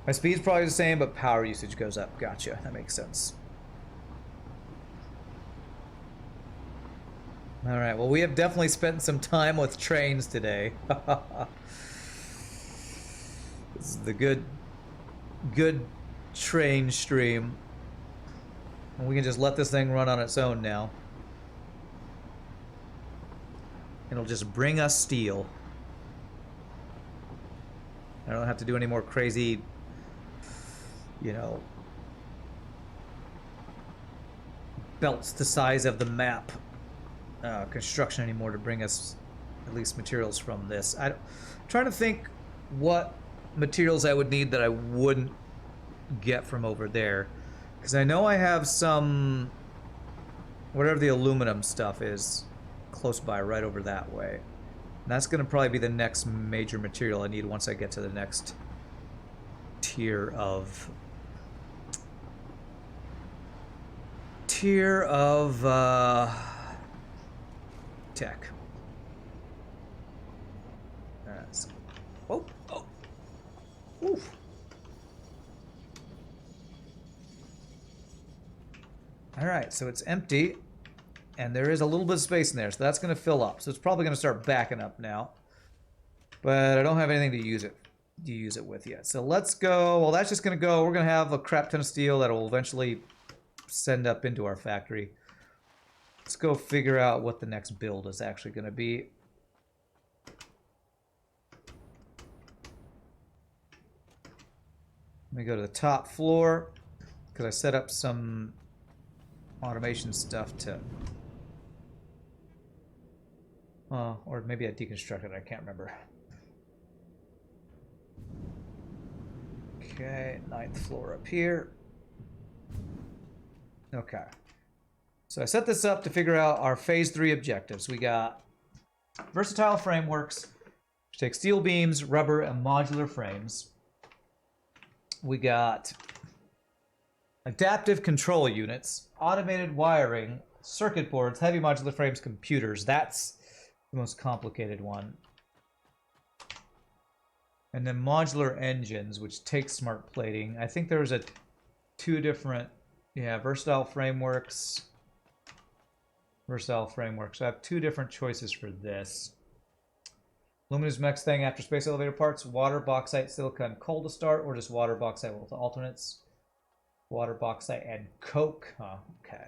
My speed's probably the same, but power usage goes up. Gotcha. That makes sense. All right. Well, we have definitely spent some time with trains today. This is the good train stream. And we can just let this thing run on its own now. It'll just bring us steel. I don't have to do any more crazy, you know, belts the size of the map construction anymore to bring us at least materials from this. I'm trying to think what materials I would need that I wouldn't get from over there, because I know I have some, whatever the aluminum stuff is, close by, right over that way. And that's going to probably be the next major material I need once I get to the next tier of tech. Oh, oof. All right, so it's empty, and there is a little bit of space in there, so that's going to fill up. So it's probably going to start backing up now, but I don't have anything to use it with yet. So let's go. Well, that's just going to go. We're going to have a crap ton of steel that will eventually send up into our factory. Let's go figure out what the next build is actually going to be. Let me go to the top floor, because I set up some automation stuff to... or maybe I deconstructed it, I can't remember. Okay, 9th floor up here. Okay. So I set this up to figure out our phase 3 objectives. We got versatile frameworks, which take steel beams, rubber, and modular frames. We got adaptive control units, automated wiring, circuit boards, heavy modular frames, computers. That's the most complicated one. And then modular engines, which take smart plating. I think there's two different, versatile frameworks. Versatile frameworks. So I have two different choices for this. Luminous next thing after space elevator parts: water, bauxite, silica, and coal to start, or just water, bauxite with alternates. Water, bauxite, and coke. Huh, okay.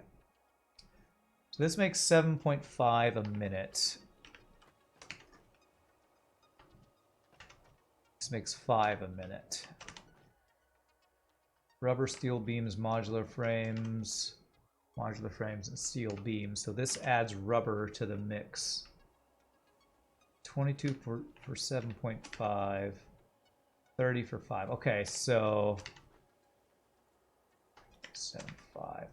So this makes 7.5 a minute. This makes 5 a minute. Rubber, steel beams, modular frames, and steel beams. So this adds rubber to the mix. 22 for 7.5, 30 for 5. Okay, so 7.5.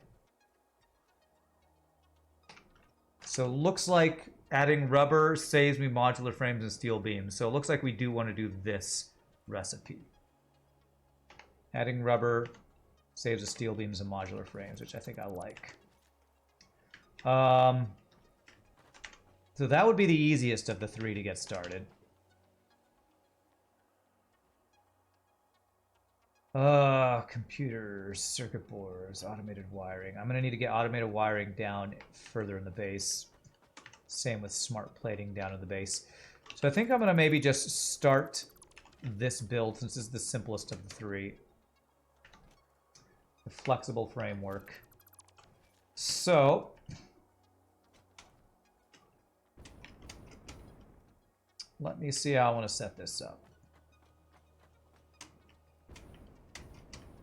So looks like adding rubber saves me modular frames and steel beams. So it looks like we do want to do this recipe. Adding rubber saves us steel beams and modular frames, which I think I like. So that would be the easiest of the 3 to get started. Computers, circuit boards, automated wiring. I'm gonna need to get automated wiring down further in the base. Same with smart plating down in the base. So I think I'm gonna maybe just start this build, since this is the simplest of the 3. The flexible framework. So let me see how I want to set this up.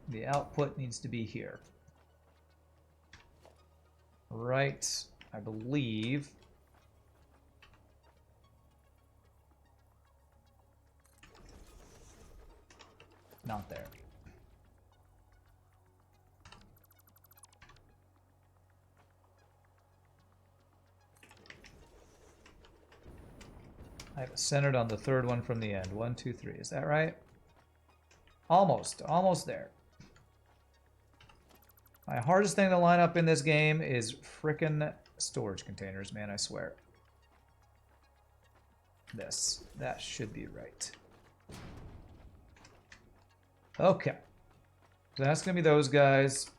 The output needs to be here. Right, I believe. Not there. centered on the third one from the end. 1, 2, 3. Is that right? Almost. Almost there. My hardest thing to line up in this game is frickin' storage containers, man, I swear. This. That should be right. Okay. So that's going to be those guys.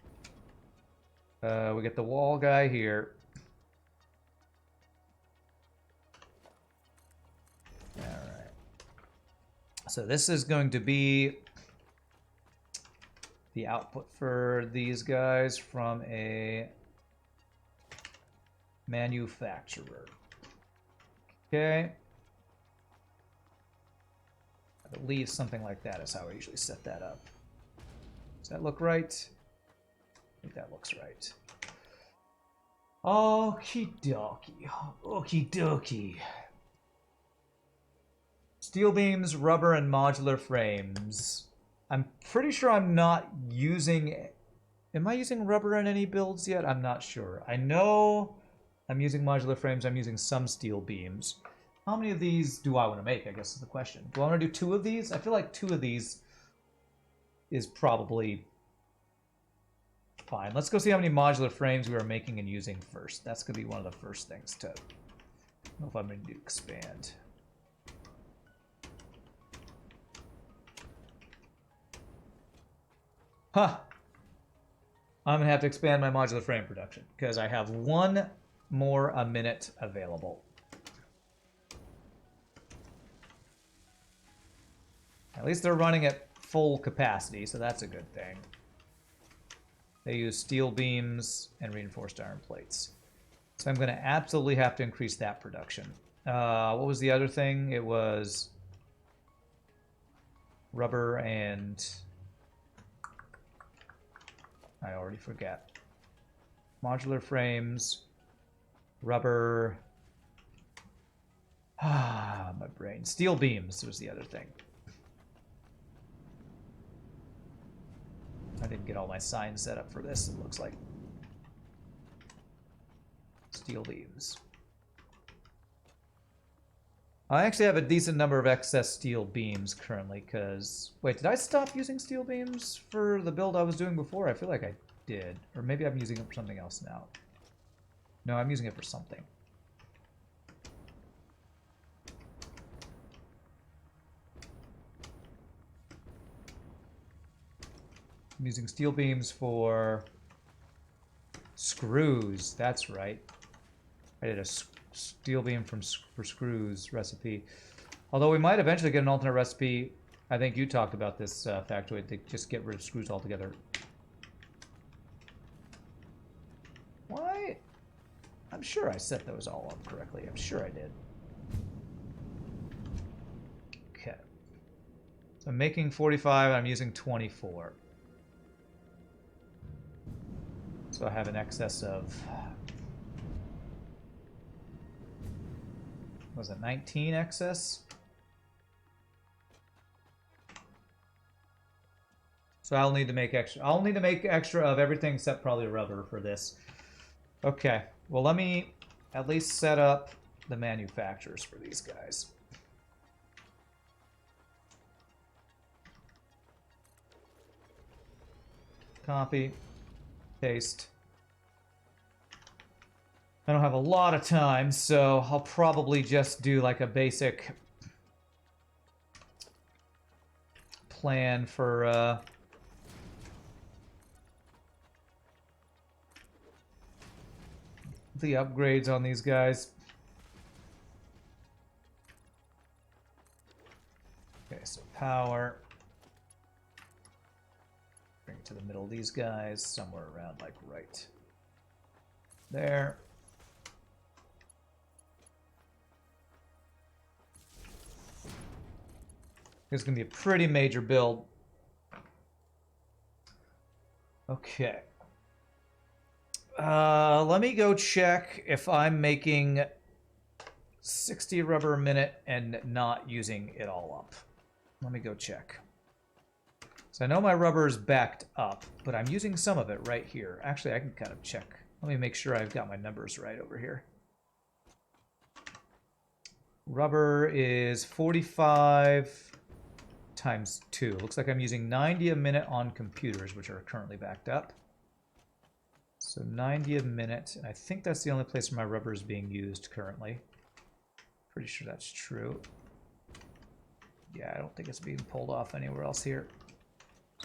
We get the wall guy here. Alright. So this is going to be the output for these guys from a manufacturer. Okay. I believe something like that is how I usually set that up. Does that look right? I think that looks right. Okie dokie. Okie dokie. Steel beams, rubber, and modular frames. I'm pretty sure I'm not using... Am I using rubber in any builds yet? I'm not sure. I know I'm using modular frames. I'm using some steel beams. How many of these do I want to make, I guess is the question. Do I want to do 2 of these? I feel like 2 of these is probably fine. Let's go see how many modular frames we are making and using first. That's going to be one of the first things to... I don't know if I'm going to do expand. Huh. I'm going to have to expand my modular frame production because I have 1 more a minute available. At least they're running at full capacity, so that's a good thing. They use steel beams and reinforced iron plates. So I'm going to absolutely have to increase that production. What was the other thing? It was rubber and... I already forget. Modular frames, rubber... Ah, my brain. Steel beams was the other thing. I didn't get all my signs set up for this, it looks like. Steel beams. I actually have a decent number of excess steel beams currently, because... Wait, did I stop using steel beams for the build I was doing before? I feel like I did. Or maybe I'm using it for something else now. No, I'm using it for something. I'm using steel beams for screws. That's right. I did a steel beam for screws recipe. Although we might eventually get an alternate recipe. I think you talked about this, factoid, to just get rid of screws altogether. Why? I'm sure I set those all up correctly. I'm sure I did. Okay. So I'm making 45, I'm using 24. So I have an excess of... Was it 19 excess? So I'll need to make extra. I'll need to make extra of everything except probably rubber for this. Okay. Well, let me at least set up the manufacturers for these guys. Copy. Paste. I don't have a lot of time, so I'll probably just do like a basic plan for the upgrades on these guys. Okay, so power. Bring it to the middle of these guys, somewhere around like right there. It's going to be a pretty major build. Okay. Let me go check if I'm making 60 rubber a minute and not using it all up. Let me go check. So I know my rubber is backed up, but I'm using some of it right here. Actually, I can kind of check. Let me make sure I've got my numbers right over here. Rubber is 45 times 2. Looks like I'm using 90 a minute on computers, which are currently backed up. So 90 a minute. I think that's the only place where my rubber is being used currently. Pretty sure that's true. Yeah, I don't think it's being pulled off anywhere else here.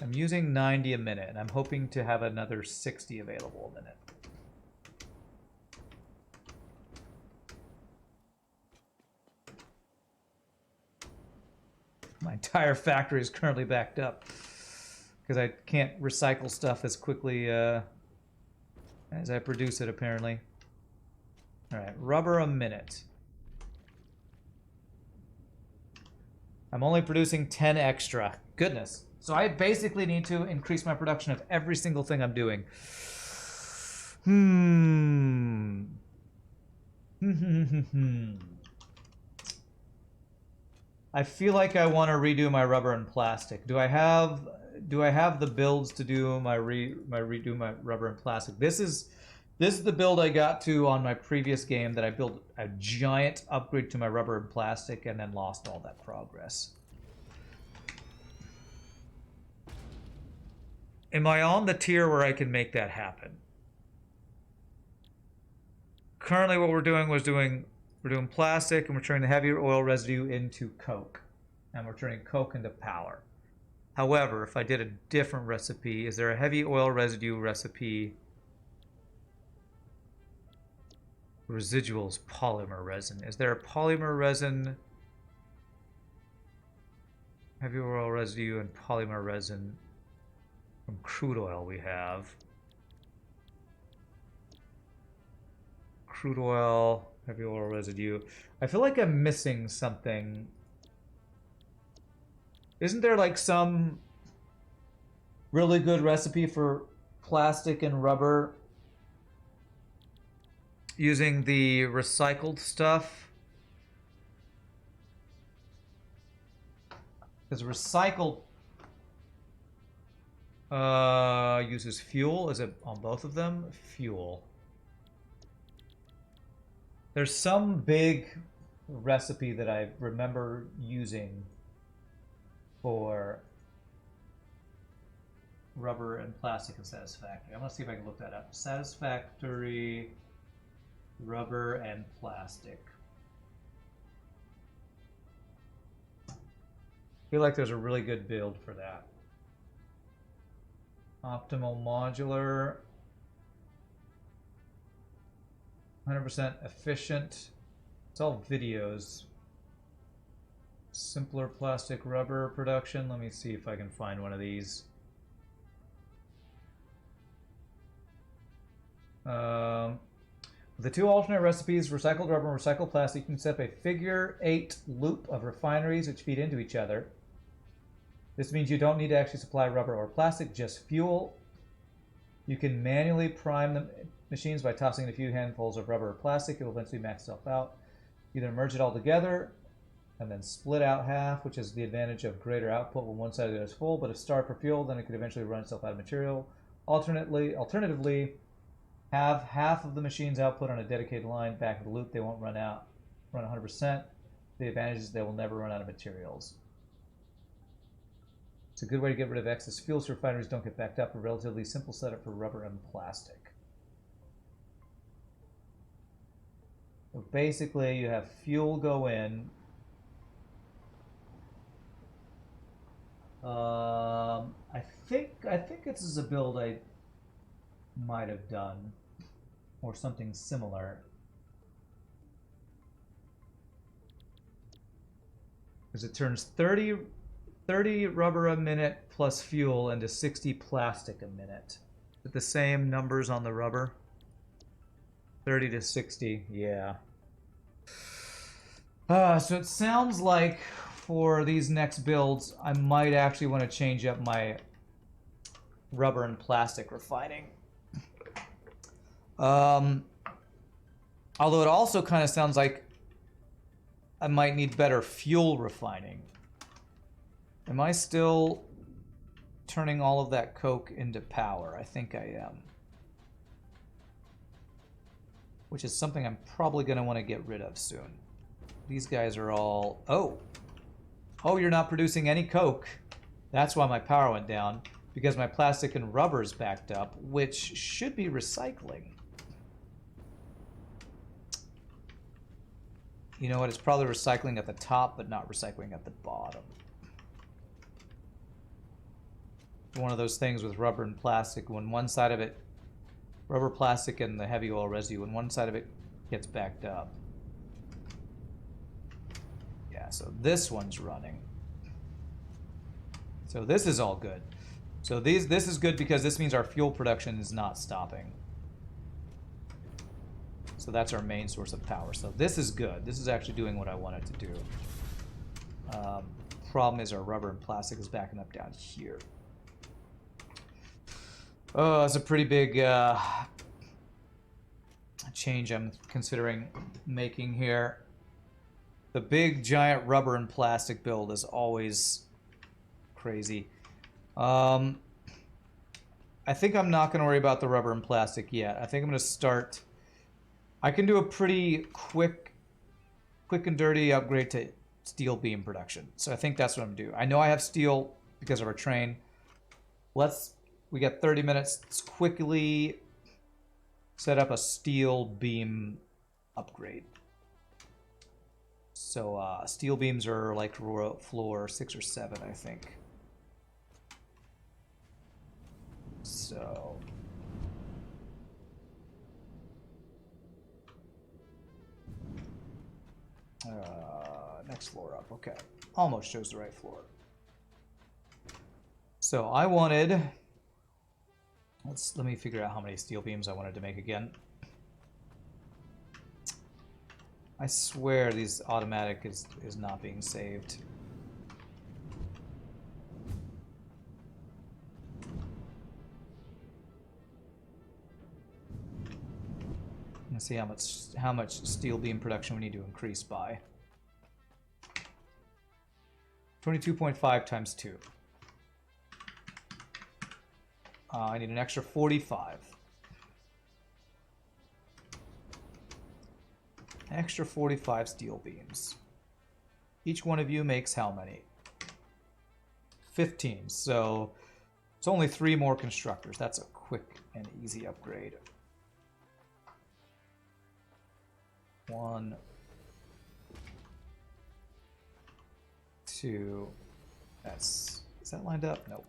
I'm using 90 a minute, and I'm hoping to have another 60 available a minute. My entire factory is currently backed up because I can't recycle stuff as quickly as I produce it, apparently. All right, rubber a minute. I'm only producing 10 extra. Goodness. So I basically need to increase my production of every single thing I'm doing. I feel like I want to redo my rubber and plastic. Do I have the builds to do redo my rubber and plastic? This is the build I got to on my previous game that I built a giant upgrade to my rubber and plastic and then lost all that progress. Am I on the tier where I can make that happen? Currently what we're doing we're doing plastic, and we're turning the heavier oil residue into coke. And we're turning coke into power. However, if I did a different recipe, is there a heavy oil residue recipe? Residuals polymer resin. Is there a polymer resin? Heavy oil residue and polymer resin from crude oil we have. Crude oil, heavy oil residue. I feel like I'm missing something. Isn't there like some really good recipe for plastic and rubber using the recycled stuff? Because recycled uses fuel. Is it on both of them? Fuel. There's some big recipe that I remember using for rubber and plastic and Satisfactory. I'm gonna see if I can look that up. Satisfactory, rubber and plastic. I feel like there's a really good build for that. Optimal modular. 100% efficient. It's all videos. Simpler plastic rubber production. Let me see if I can find one of these. The two alternate recipes, recycled rubber and recycled plastic, you can set up a figure-8 loop of refineries which feed into each other. This means you don't need to actually supply rubber or plastic, just fuel. You can manually prime the machines by tossing in a few handfuls of rubber or plastic. It will eventually max itself out. Either merge it all together and then split out half, which is the advantage of greater output when one side of it is full, but if starved for fuel, then it could eventually run itself out of material. Alternatively, have half of the machine's output on a dedicated line back of the loop. They won't run 100%. The advantage is they will never run out of materials. It's a good way to get rid of excess fuel so refineries don't get backed up. A relatively simple setup for rubber and plastic. So basically, you have fuel go in. I think this is a build I might have done, or something similar. Because it turns 30 rubber a minute plus fuel into 60 plastic a minute. With the same numbers on the rubber. 30 to 60, yeah. So it sounds like for these next builds, I might actually want to change up my rubber and plastic refining. Although it also kind of sounds like I might need better fuel refining. Am I still turning all of that coke into power? I think I am. Which is something I'm probably going to want to get rid of soon. These guys are all... Oh! Oh, you're not producing any coke. That's why my power went down. Because my plastic and rubber's backed up, which should be recycling. You know what? It's probably recycling at the top, but not recycling at the bottom. One of those things with rubber and plastic, when one side of it, rubber, plastic, and the heavy oil residue, when one side of it gets backed up. Yeah, so this one's running. So this is all good. So this is good because this means our fuel production is not stopping. So that's our main source of power. So this is good. This is actually doing what I want it to do. Problem is our rubber and plastic is backing up down here. Oh, it's a pretty big change I'm considering making here. The big giant rubber and plastic build is always crazy. I think I'm not going to worry about the rubber and plastic yet. I think I'm going to start... I can do a pretty quick and dirty upgrade to steel beam production. So I think that's what I'm going to do. I know I have steel because of our train. We got 30 minutes. Let's quickly set up a steel beam upgrade. So steel beams are like floor 6 or 7, I think. So next floor up. Okay, almost chose the right floor. So I wanted... Let me figure out how many steel beams I wanted to make again. I swear these automatic is not being saved. Let's see how much steel beam production we need to increase by. 22.5 times 2. I need an extra 45. Extra 45 steel beams. Each one of you makes how many? 15. So it's only 3 more constructors. That's a quick and easy upgrade. 1, 2. Is that lined up? Nope.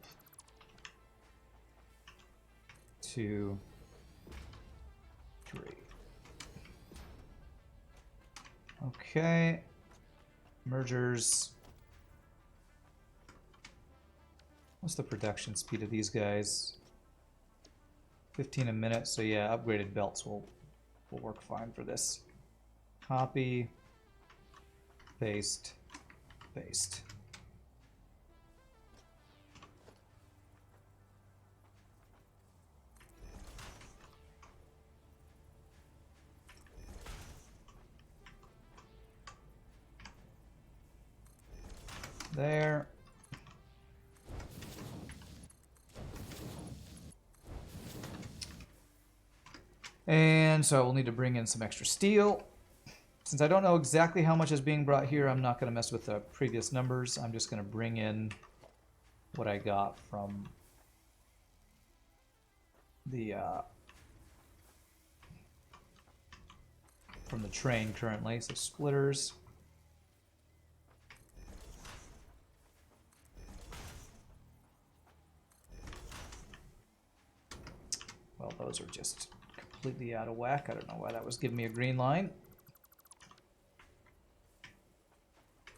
2, 3. Okay. Mergers. What's the production speed of these guys? 15 a minute. So yeah, upgraded belts will work fine for this. Copy. Paste. Paste. There. And so I will need to bring in some extra steel. Since I don't know exactly how much is being brought here, I'm not going to mess with the previous numbers. I'm just going to bring in what I got from the train currently. So splitters. Well, those are just completely out of whack. I don't know why that was giving me a green line.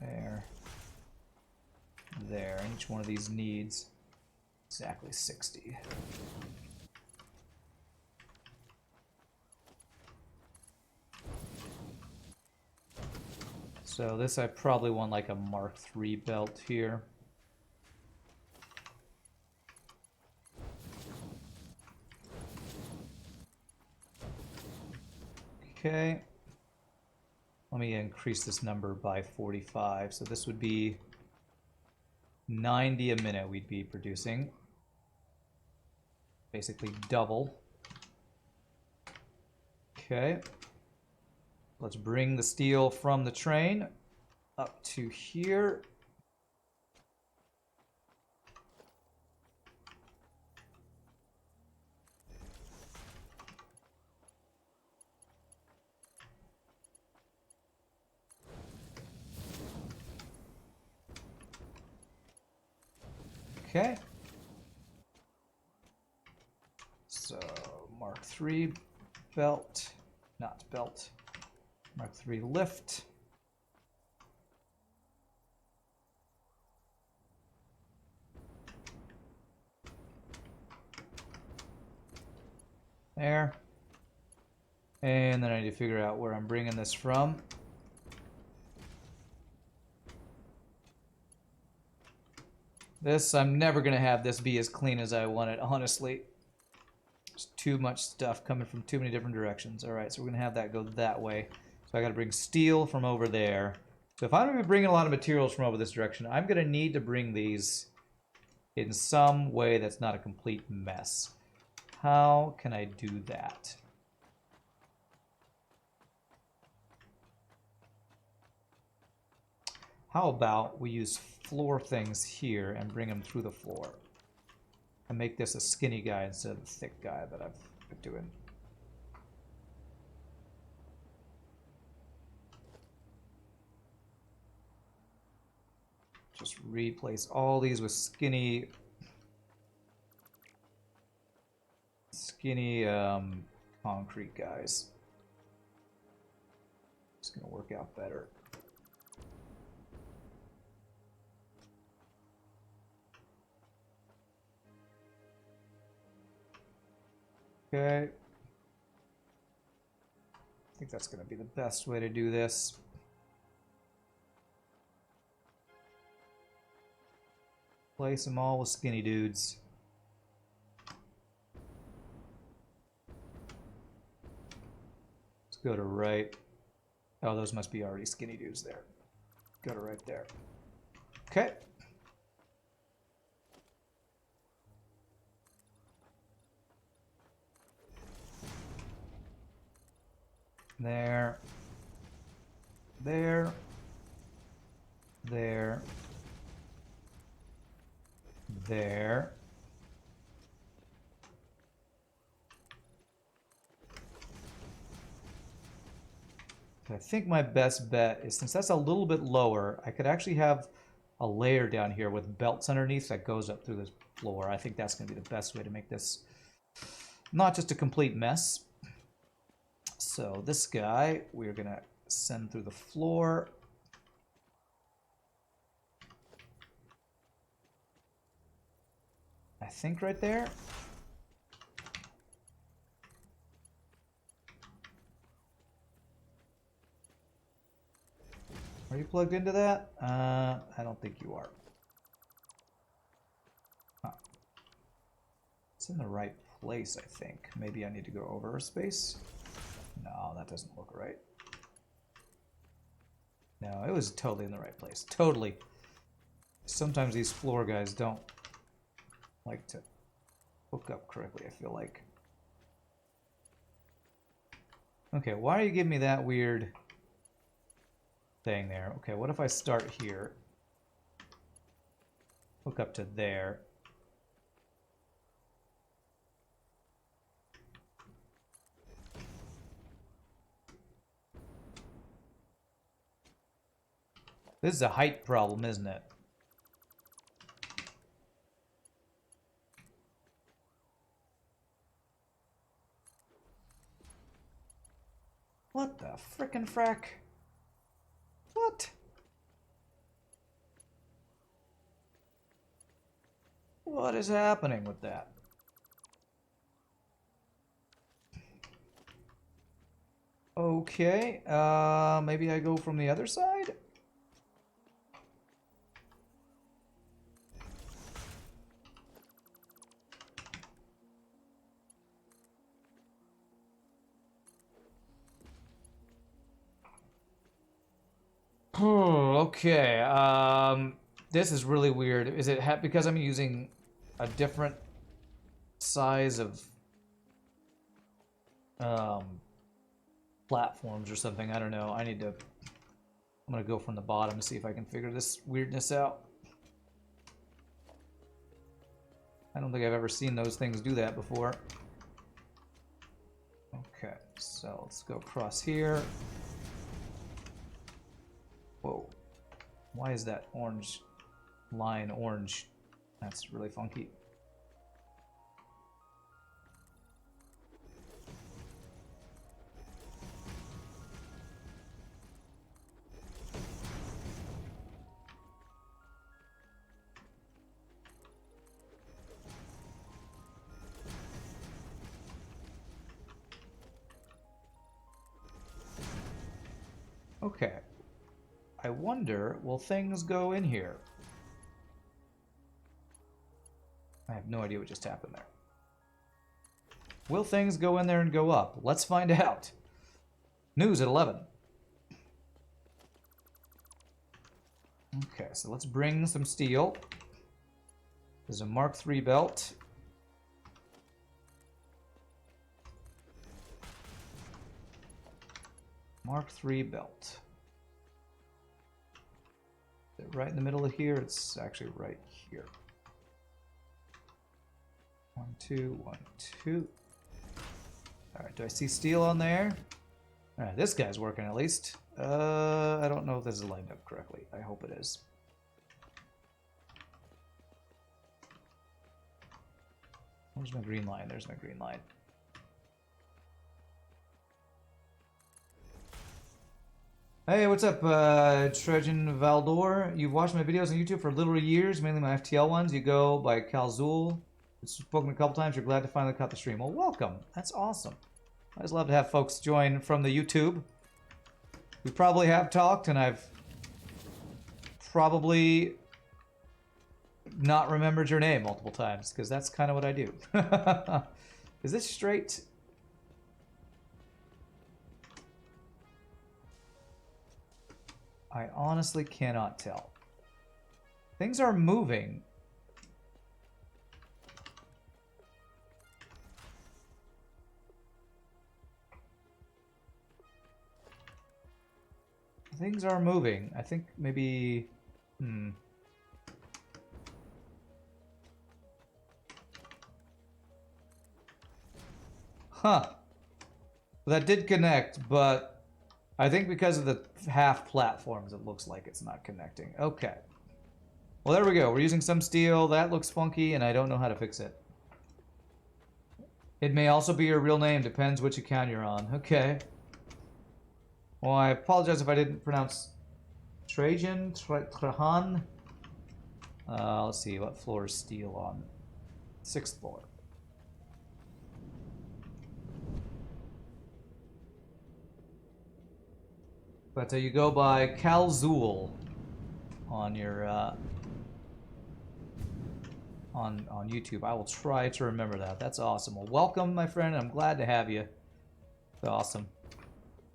There. There. And each one of these needs exactly 60. So this I probably want like a Mark III belt here. Okay. Let me increase this number by 45. So this would be 90 a minute we'd be producing. Basically double. Okay. Let's bring the steel from the train up to here. Okay. So Mark III belt, not belt. Mark III lift. There. And then I need to figure out where I'm bringing this from. This, I'm never going to have this be as clean as I want it, honestly. There's too much stuff coming from too many different directions. All right, so we're going to have that go that way. So I got to bring steel from over there. So if I'm going to be bringing a lot of materials from over this direction, I'm going to need to bring these in some way that's not a complete mess. How can I do that? How about we use floor things here and bring them through the floor? And make this a skinny guy instead of the thick guy that I've been doing. Just replace all these with skinny concrete guys. It's gonna work out better. Okay. I think that's gonna be the best way to do this. Place them all with skinny dudes. Let's go to right. Oh, those must be already skinny dudes there. Go to right there. Okay. There. There. There. There. I think my best bet is, since that's a little bit lower, I could actually have a layer down here with belts underneath that goes up through the floor. I think that's going to be the best way to make this not just a complete mess. So this guy, we're going to send through the floor. I think right there. Are you plugged into that? I don't think you are. Huh. It's in the right place, I think. Maybe I need to go over a space. No, that doesn't look right. No, it was totally in the right place. Totally. Sometimes these floor guys don't like to hook up correctly, I feel like. Okay, why are you giving me that weird thing there? Okay, what if I start here? Hook up to there. This is a height problem, isn't it? What the frickin' frack? What? What is happening with that? Okay, maybe I go from the other side? Okay, this is really weird. Is it because I'm using a different size of platforms or something. I don't know. I need to... I'm gonna go from the bottom to see if I can figure this weirdness out. I don't think I've ever seen those things do that before. Okay, so let's go across here. Whoa. Why is that orange line orange? That's really funky. Okay. I wonder, will things go in here? I have no idea what just happened there. Will things go in there and go up? Let's find out. News at 11. Okay, so let's bring some steel. There's a Mark III belt. Mark III belt. Is it right in the middle of here? It's actually right here. 1, 2, 1, 2. Alright, do I see steel on there? Alright, this guy's working at least. I don't know if this is lined up correctly. I hope it is. Where's my green line? There's my green line. Hey, what's up, Trejan Valdor? You've watched my videos on YouTube for literal years, mainly my FTL ones. You go by Calzul. It's spoken a couple times. You're glad to finally cut the stream. Well, welcome. That's awesome. I always love to have folks join from the YouTube. We probably have talked, and I've probably not remembered your name multiple times, because that's kind of what I do. Is this straight? I honestly cannot tell. Things are moving. Things are moving. I think maybe... Huh. That did connect, but I think because of the half platforms, it looks like it's not connecting. Okay. Well, there we go. We're using some steel. That looks funky, and I don't know how to fix it. It may also be your real name. Depends which account you're on. Okay. Well, I apologize if I didn't pronounce Trajan, Trahan. Let's see, what floor is steel on? 6th floor. But you go by Calzul on your on YouTube. I will try to remember that. That's awesome. Well, welcome, my friend. I'm glad to have you. That's awesome.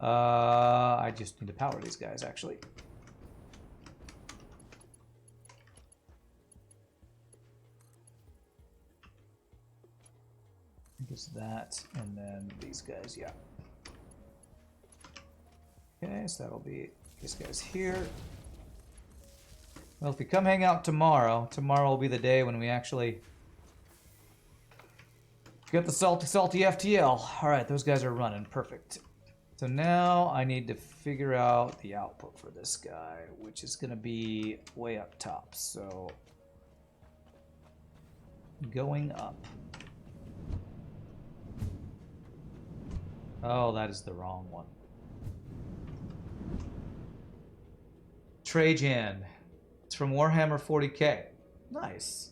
I just need to power these guys, actually. I think it's that, and then these guys, yeah. Okay, so that'll be these guys here. Well, if we come hang out tomorrow, tomorrow will be the day when we actually get the salty FTL. Alright, those guys are running. Perfect. So now I need to figure out the output for this guy, which is going to be way up top. So going up. Oh, that is the wrong one. Trajan. It's from Warhammer 40k. Nice.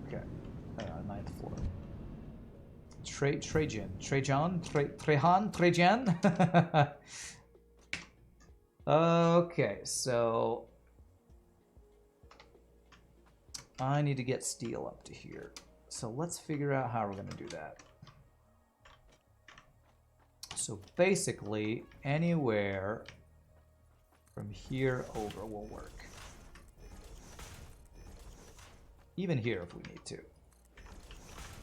Okay. 9th floor. Trajan. Okay, so I need to get steel up to here. So let's figure out how we're going to do that. So basically, anywhere from here over will work. Even here if we need to.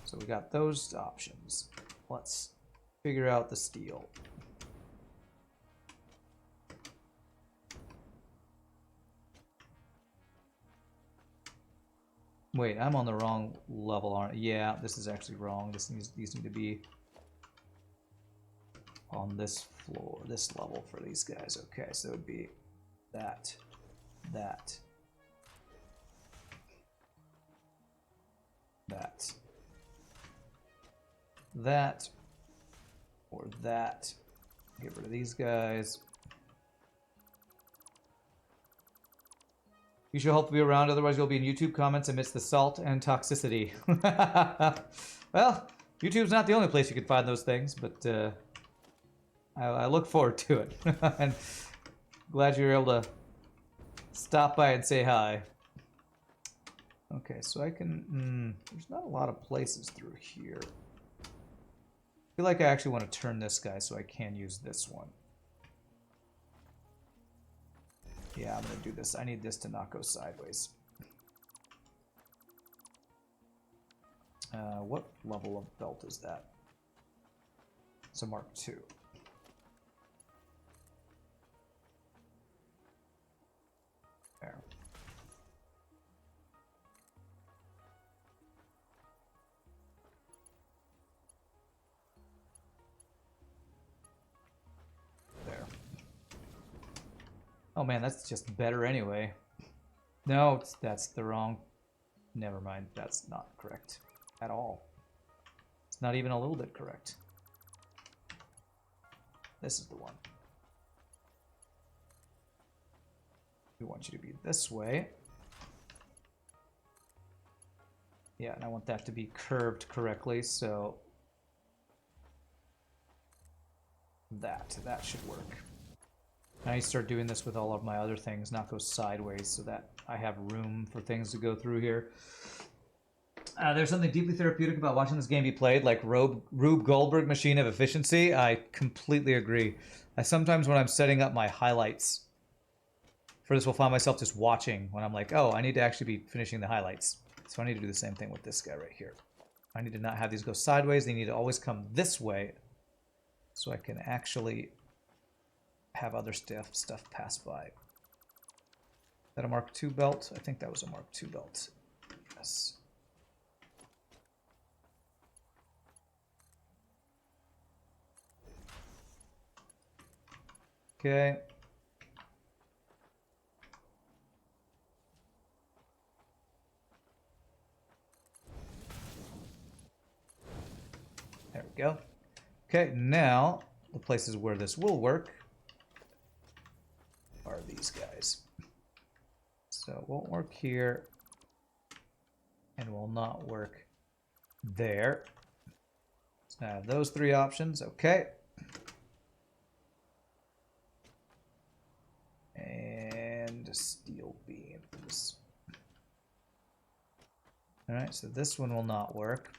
So we got those options. Let's figure out the steel. Wait, I'm on the wrong level, aren't I? Yeah, this is actually wrong. These need to be on this floor, this level for these guys. Okay, so it would be that, that, that, that, or that. Get rid of these guys. You should hope to be around, otherwise you'll be in YouTube comments amidst the salt and toxicity. Well, YouTube's not the only place you can find those things, but I look forward to it. And glad you were able to stop by and say hi. Okay, so I can... there's not a lot of places through here. I feel like I actually want to turn this guy so I can use this one. Yeah, I'm going to do this. I need this to not go sideways. What level of belt is that? It's a Mark II. There. There. Oh man, that's just better anyway. No, that's the wrong... Never mind, that's not correct at all. It's not even a little bit correct. This is the one. We want you to be this way. Yeah, and I want that to be curved correctly, so... that should work. Now you start doing this with all of my other things, not go sideways, so that I have room for things to go through here. There's something deeply therapeutic about watching this game be played, like Rube Goldberg Machine of Efficiency. I completely agree. Sometimes when I'm setting up my highlights for this, will find myself just watching when I'm like, oh, I need to actually be finishing the highlights. So I need to do the same thing with this guy right here. I need to not have these go sideways. They need to always come this way so I can actually have other stuff pass by. Is that a Mark II belt? I think that was a Mark II belt. Yes. Okay. There we go. Okay, now the places where this will work are these guys. So it won't work here and will not work there. So now I have those three options. Okay. And steel beams. All right, so this one will not work,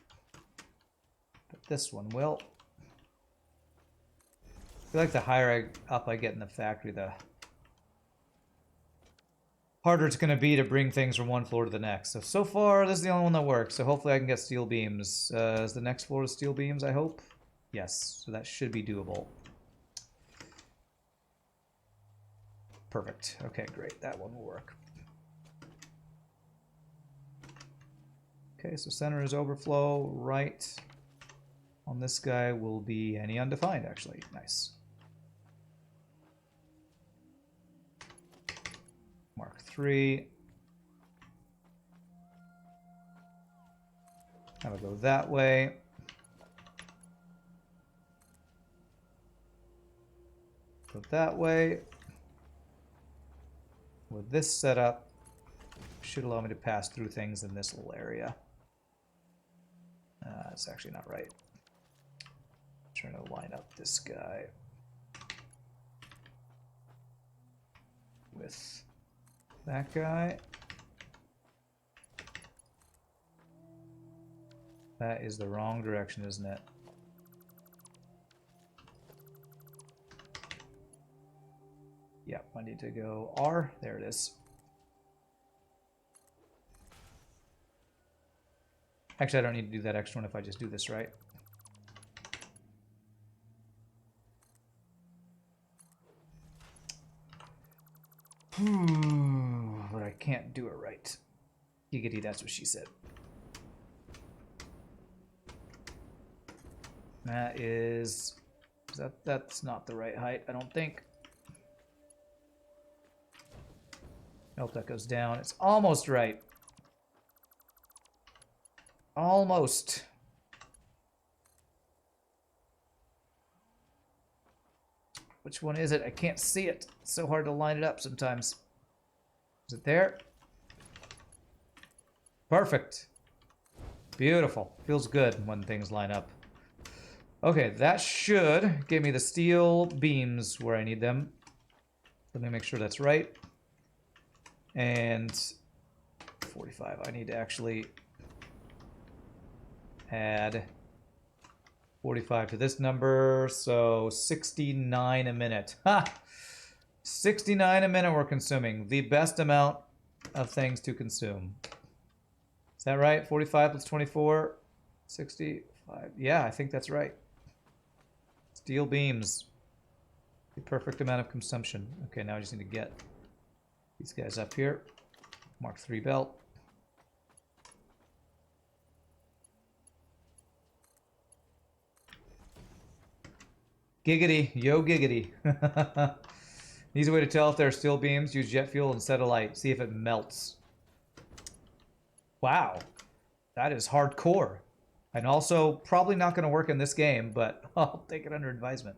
but this one will. I feel like the higher up I get in the factory, the harder it's going to be to bring things from one floor to the next. So far, this is the only one that works, so hopefully I can get steel beams. Is the next floor steel beams, I hope? Yes, so that should be doable. Perfect. Okay, great. That one will work. Okay, so center is overflow. Right on this guy will be any undefined, actually. Nice. Mark III. I would go that way. Go that way. With this setup, should allow me to pass through things in this little area. It's actually not right. I'm trying to line up this guy with that guy. That is the wrong direction, isn't it? Yep, I need to go R. There it is. Actually, I don't need to do that extra one if I just do this right. But I can't do it right. Giggity, that's what she said. That is... That's not the right height, I don't think. Nope, that goes down. It's almost right. Almost. Which one is it? I can't see it. It's so hard to line it up sometimes. Is it there? Perfect. Beautiful. Feels good when things line up. Okay, that should give me the steel beams where I need them. Let me make sure that's right. And 45. I need to actually add 45 to this number, so 69 a minute. Ha! 69 a minute we're consuming. The best amount of things to consume. Is that right? 45 plus 24, 65. Yeah, I think that's right. Steel beams. The perfect amount of consumption. Okay, now I just need to get these guys up here. Mark 3 belt. Giggity. Yo giggity. Easy way to tell if there are steel beams. Use jet fuel instead of light. See if it melts. Wow. That is hardcore. And also probably not going to work in this game, but I'll take it under advisement.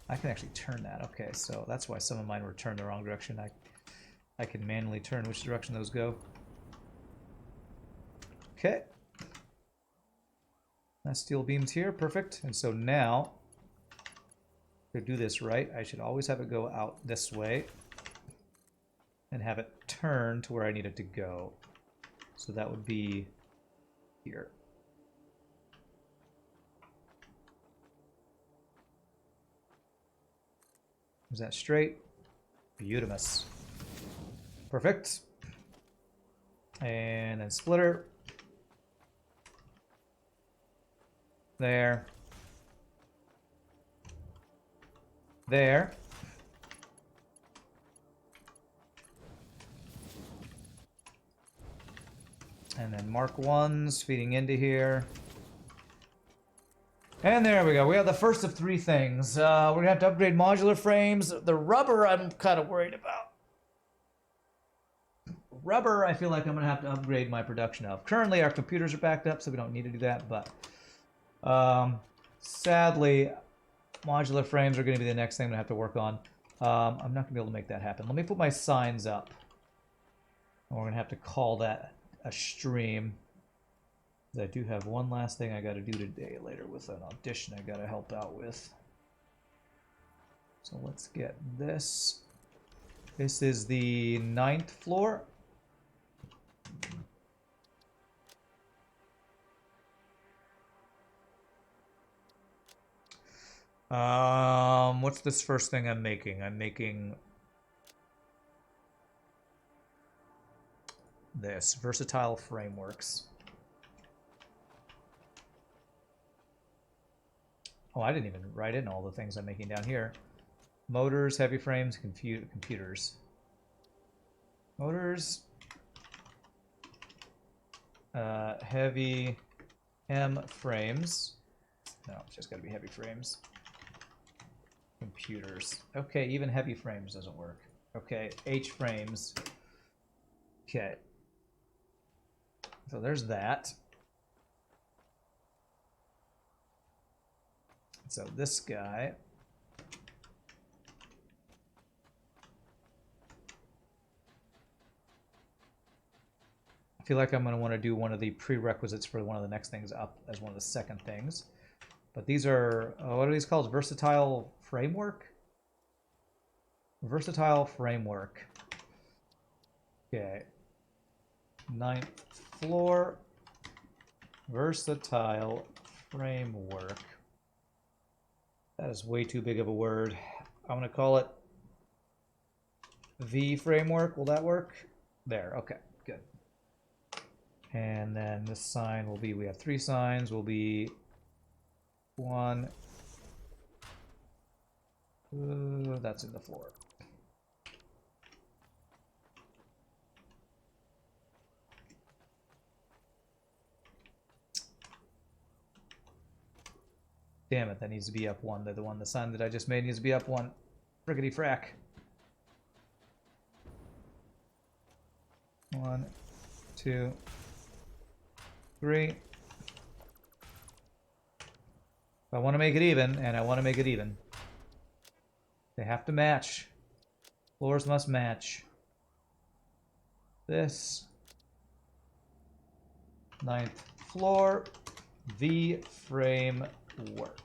I can actually turn that. Okay, so that's why some of mine were turned the wrong direction. I can manually turn which direction those go. Okay. That's steel beams here. Perfect. And so now, to do this right, I should always have it go out this way and have it turn to where I need it to go. So that would be here. Is that straight? Beautimous. Perfect. And then splitter. There. There. And then mark 1s feeding into here. And there we go. We have the first of 3 things. We're going to have to upgrade modular frames. The rubber I'm kind of worried about. Rubber I feel like I'm going to have to upgrade my production of. Currently our computers are backed up, so we don't need to do that. But sadly, modular frames are going to be the next thing I'm going to have to work on. I'm not going to be able to make that happen. Let me put my signs up. And we're going to have to call that a stream. I do have one last thing I got to do today later with an audition I got to help out with. So let's get this. This is the 9th floor. What's this first thing I'm making? I'm making this versatile frameworks. Oh, I didn't even write in all the things I'm making down here. Motors, heavy frames, computers. Motors, heavy M frames. No, it's just got to be heavy frames. Computers. Okay, even heavy frames doesn't work. Okay, H frames. Okay. So there's that. So this guy. I feel like I'm going to want to do one of the prerequisites for one of the next things up as one of the second things. But these are, what are these called? Versatile framework? Versatile framework. Okay. 9th floor. Versatile framework. That is way too big of a word. I'm going to call it V framework. Will that work? There. Okay. Good. And then this sign will be, we have 3 signs, will be 1. That's in the floor. Damn it, that needs to be up one. The sign that I just made needs to be up one. Friggity frack. 1, 2, 3. If I want to make it even, and I want to make it even, they have to match. Floors must match. This 9th floor, V-frame work.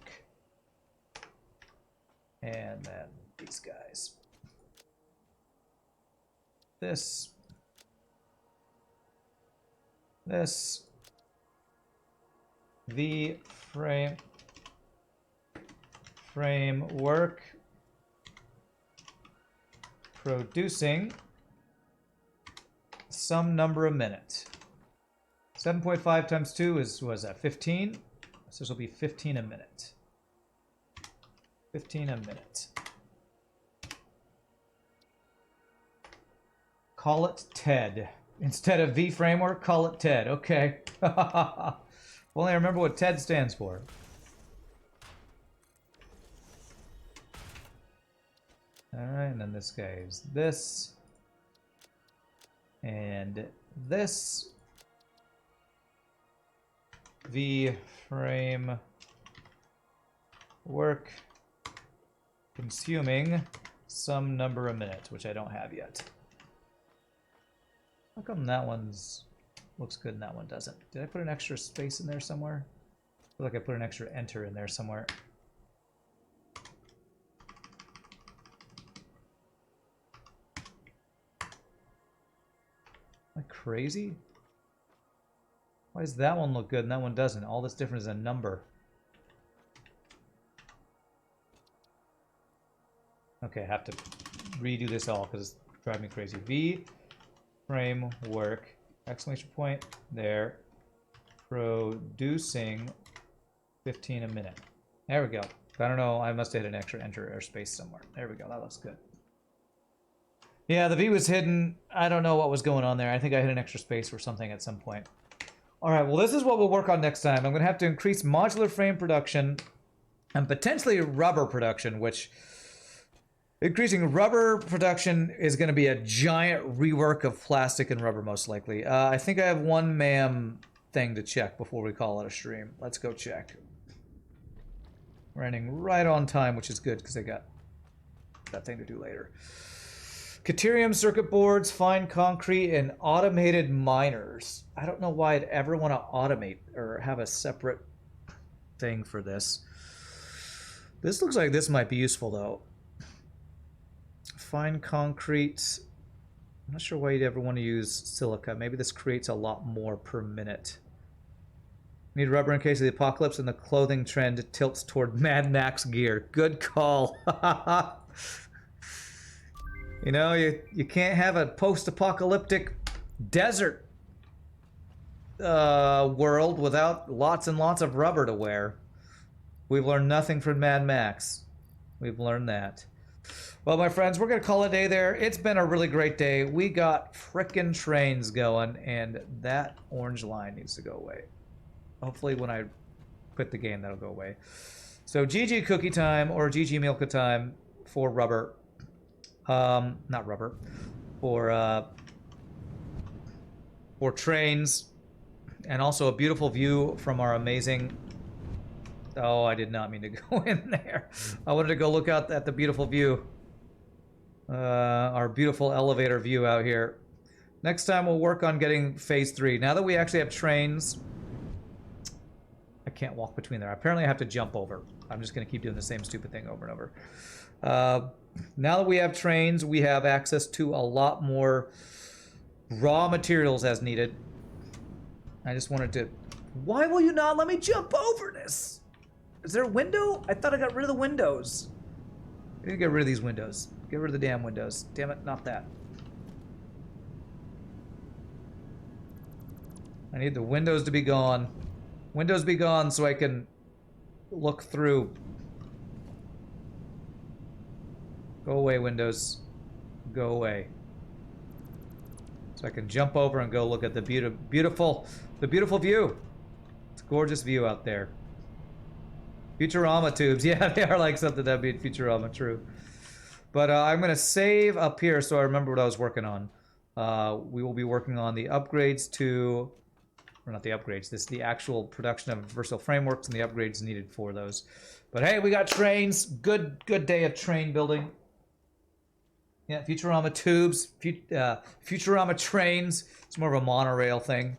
And then these guys. This V-frame work producing some number a minute. 7.5 times 2 was that 15? So this will be 15 a minute. 15 a minute. Call it TED. Instead of V framework, call it TED. Okay. Only I remember what TED stands for. Alright, and then this guy is this. And this. V-frame work consuming some number a minute, which I don't have yet. How come that one's looks good and that one doesn't? Did I put an extra space in there somewhere? I feel like I put an extra enter in there somewhere. Am I crazy? Why does that one look good and that one doesn't? All that's different is a number. Okay, I have to redo this all because it's driving me crazy. V framework, exclamation point, there, producing 15 a minute. There we go. I don't know, I must have hit an extra enter or space somewhere. There we go, that looks good. Yeah, the V was hidden. I don't know what was going on there. I think I hit an extra space or something at some point. All right, well, this is what we'll work on next time. I'm going to have to increase modular frame production and potentially rubber production, which increasing rubber production is going to be a giant rework of plastic and rubber, most likely. I think I have one MAM thing to check before we call it a stream. Let's go check. We're ending right on time, which is good because I got that thing to do later. Caterium circuit boards, fine concrete, and automated miners. I don't know why I'd ever want to automate or have a separate thing for this. This looks like this might be useful, though. Fine concrete. I'm not sure why you'd ever want to use silica. Maybe this creates a lot more per minute. Need rubber in case of the apocalypse, and the clothing trend tilts toward Mad Max gear. Good call. You know, you can't have a post-apocalyptic desert world without lots and lots of rubber to wear. We've learned nothing from Mad Max. We've learned that. Well, my friends, we're going to call it a day there. It's been a really great day. We got frickin' trains going, and that orange line needs to go away. Hopefully when I quit the game, that'll go away. So GG cookie time or GG Milka time for rubber. Not rubber. For trains. And also a beautiful view from our amazing... Oh, I did not mean to go in there. I wanted to go look out at the beautiful view. Our beautiful elevator view out here. Next time we'll work on getting phase 3. Now that we actually have trains... I can't walk between there. Apparently I have to jump over. I'm just going to keep doing the same stupid thing over and over. Now that we have trains, we have access to a lot more raw materials as needed. I just wanted to... Why will you not let me jump over this? Is there a window? I thought I got rid of the windows. I need to get rid of these windows. Get rid of the damn windows. Damn it, not that. I need the windows to be gone. Windows be gone so I can look through. Go away, windows. Go away. So I can jump over and go look at the beautiful view. It's a gorgeous view out there. Futurama tubes. Yeah, they are like something that'd be in Futurama, true. But I'm going to save up here so I remember what I was working on. We will be working on the upgrades to... Or not the upgrades. This is the actual production of versatile frameworks and the upgrades needed for those. But hey, we got trains. Good day of train building. Yeah, Futurama tubes. Futurama trains. It's more of a monorail thing.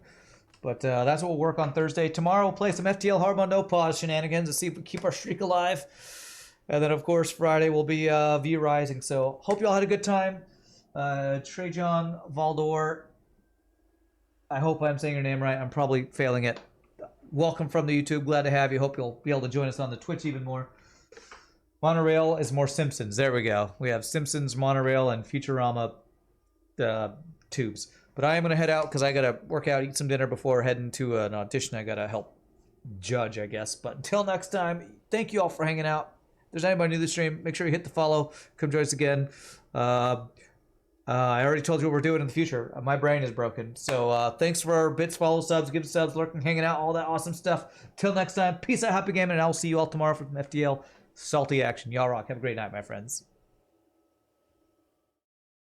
But that's what we'll work on Thursday. Tomorrow we'll play some FTL Hard Mode No Pause shenanigans to see if we keep our streak alive. And then, of course, Friday will be V Rising. So, hope you all had a good time. Trajan Valdor. I hope I'm saying your name right. I'm probably failing it. Welcome from the YouTube. Glad to have you. Hope you'll be able to join us on the Twitch even more. Monorail is more Simpsons. There we go. We have Simpsons, Monorail, and Futurama tubes. But I am going to head out because I got to work out, eat some dinner before heading to an audition. I got to help judge, I guess. But until next time, thank you all for hanging out. If there's anybody new to the stream, make sure you hit the follow. Come join us again. I already told you what we're doing in the future. My brain is broken. So thanks for our bits, follow, subs, give subs, lurking, hanging out, all that awesome stuff. Till next time, peace out, happy gaming, and I will see you all tomorrow from FTL Salty Action. Y'all rock. Have a great night, my friends.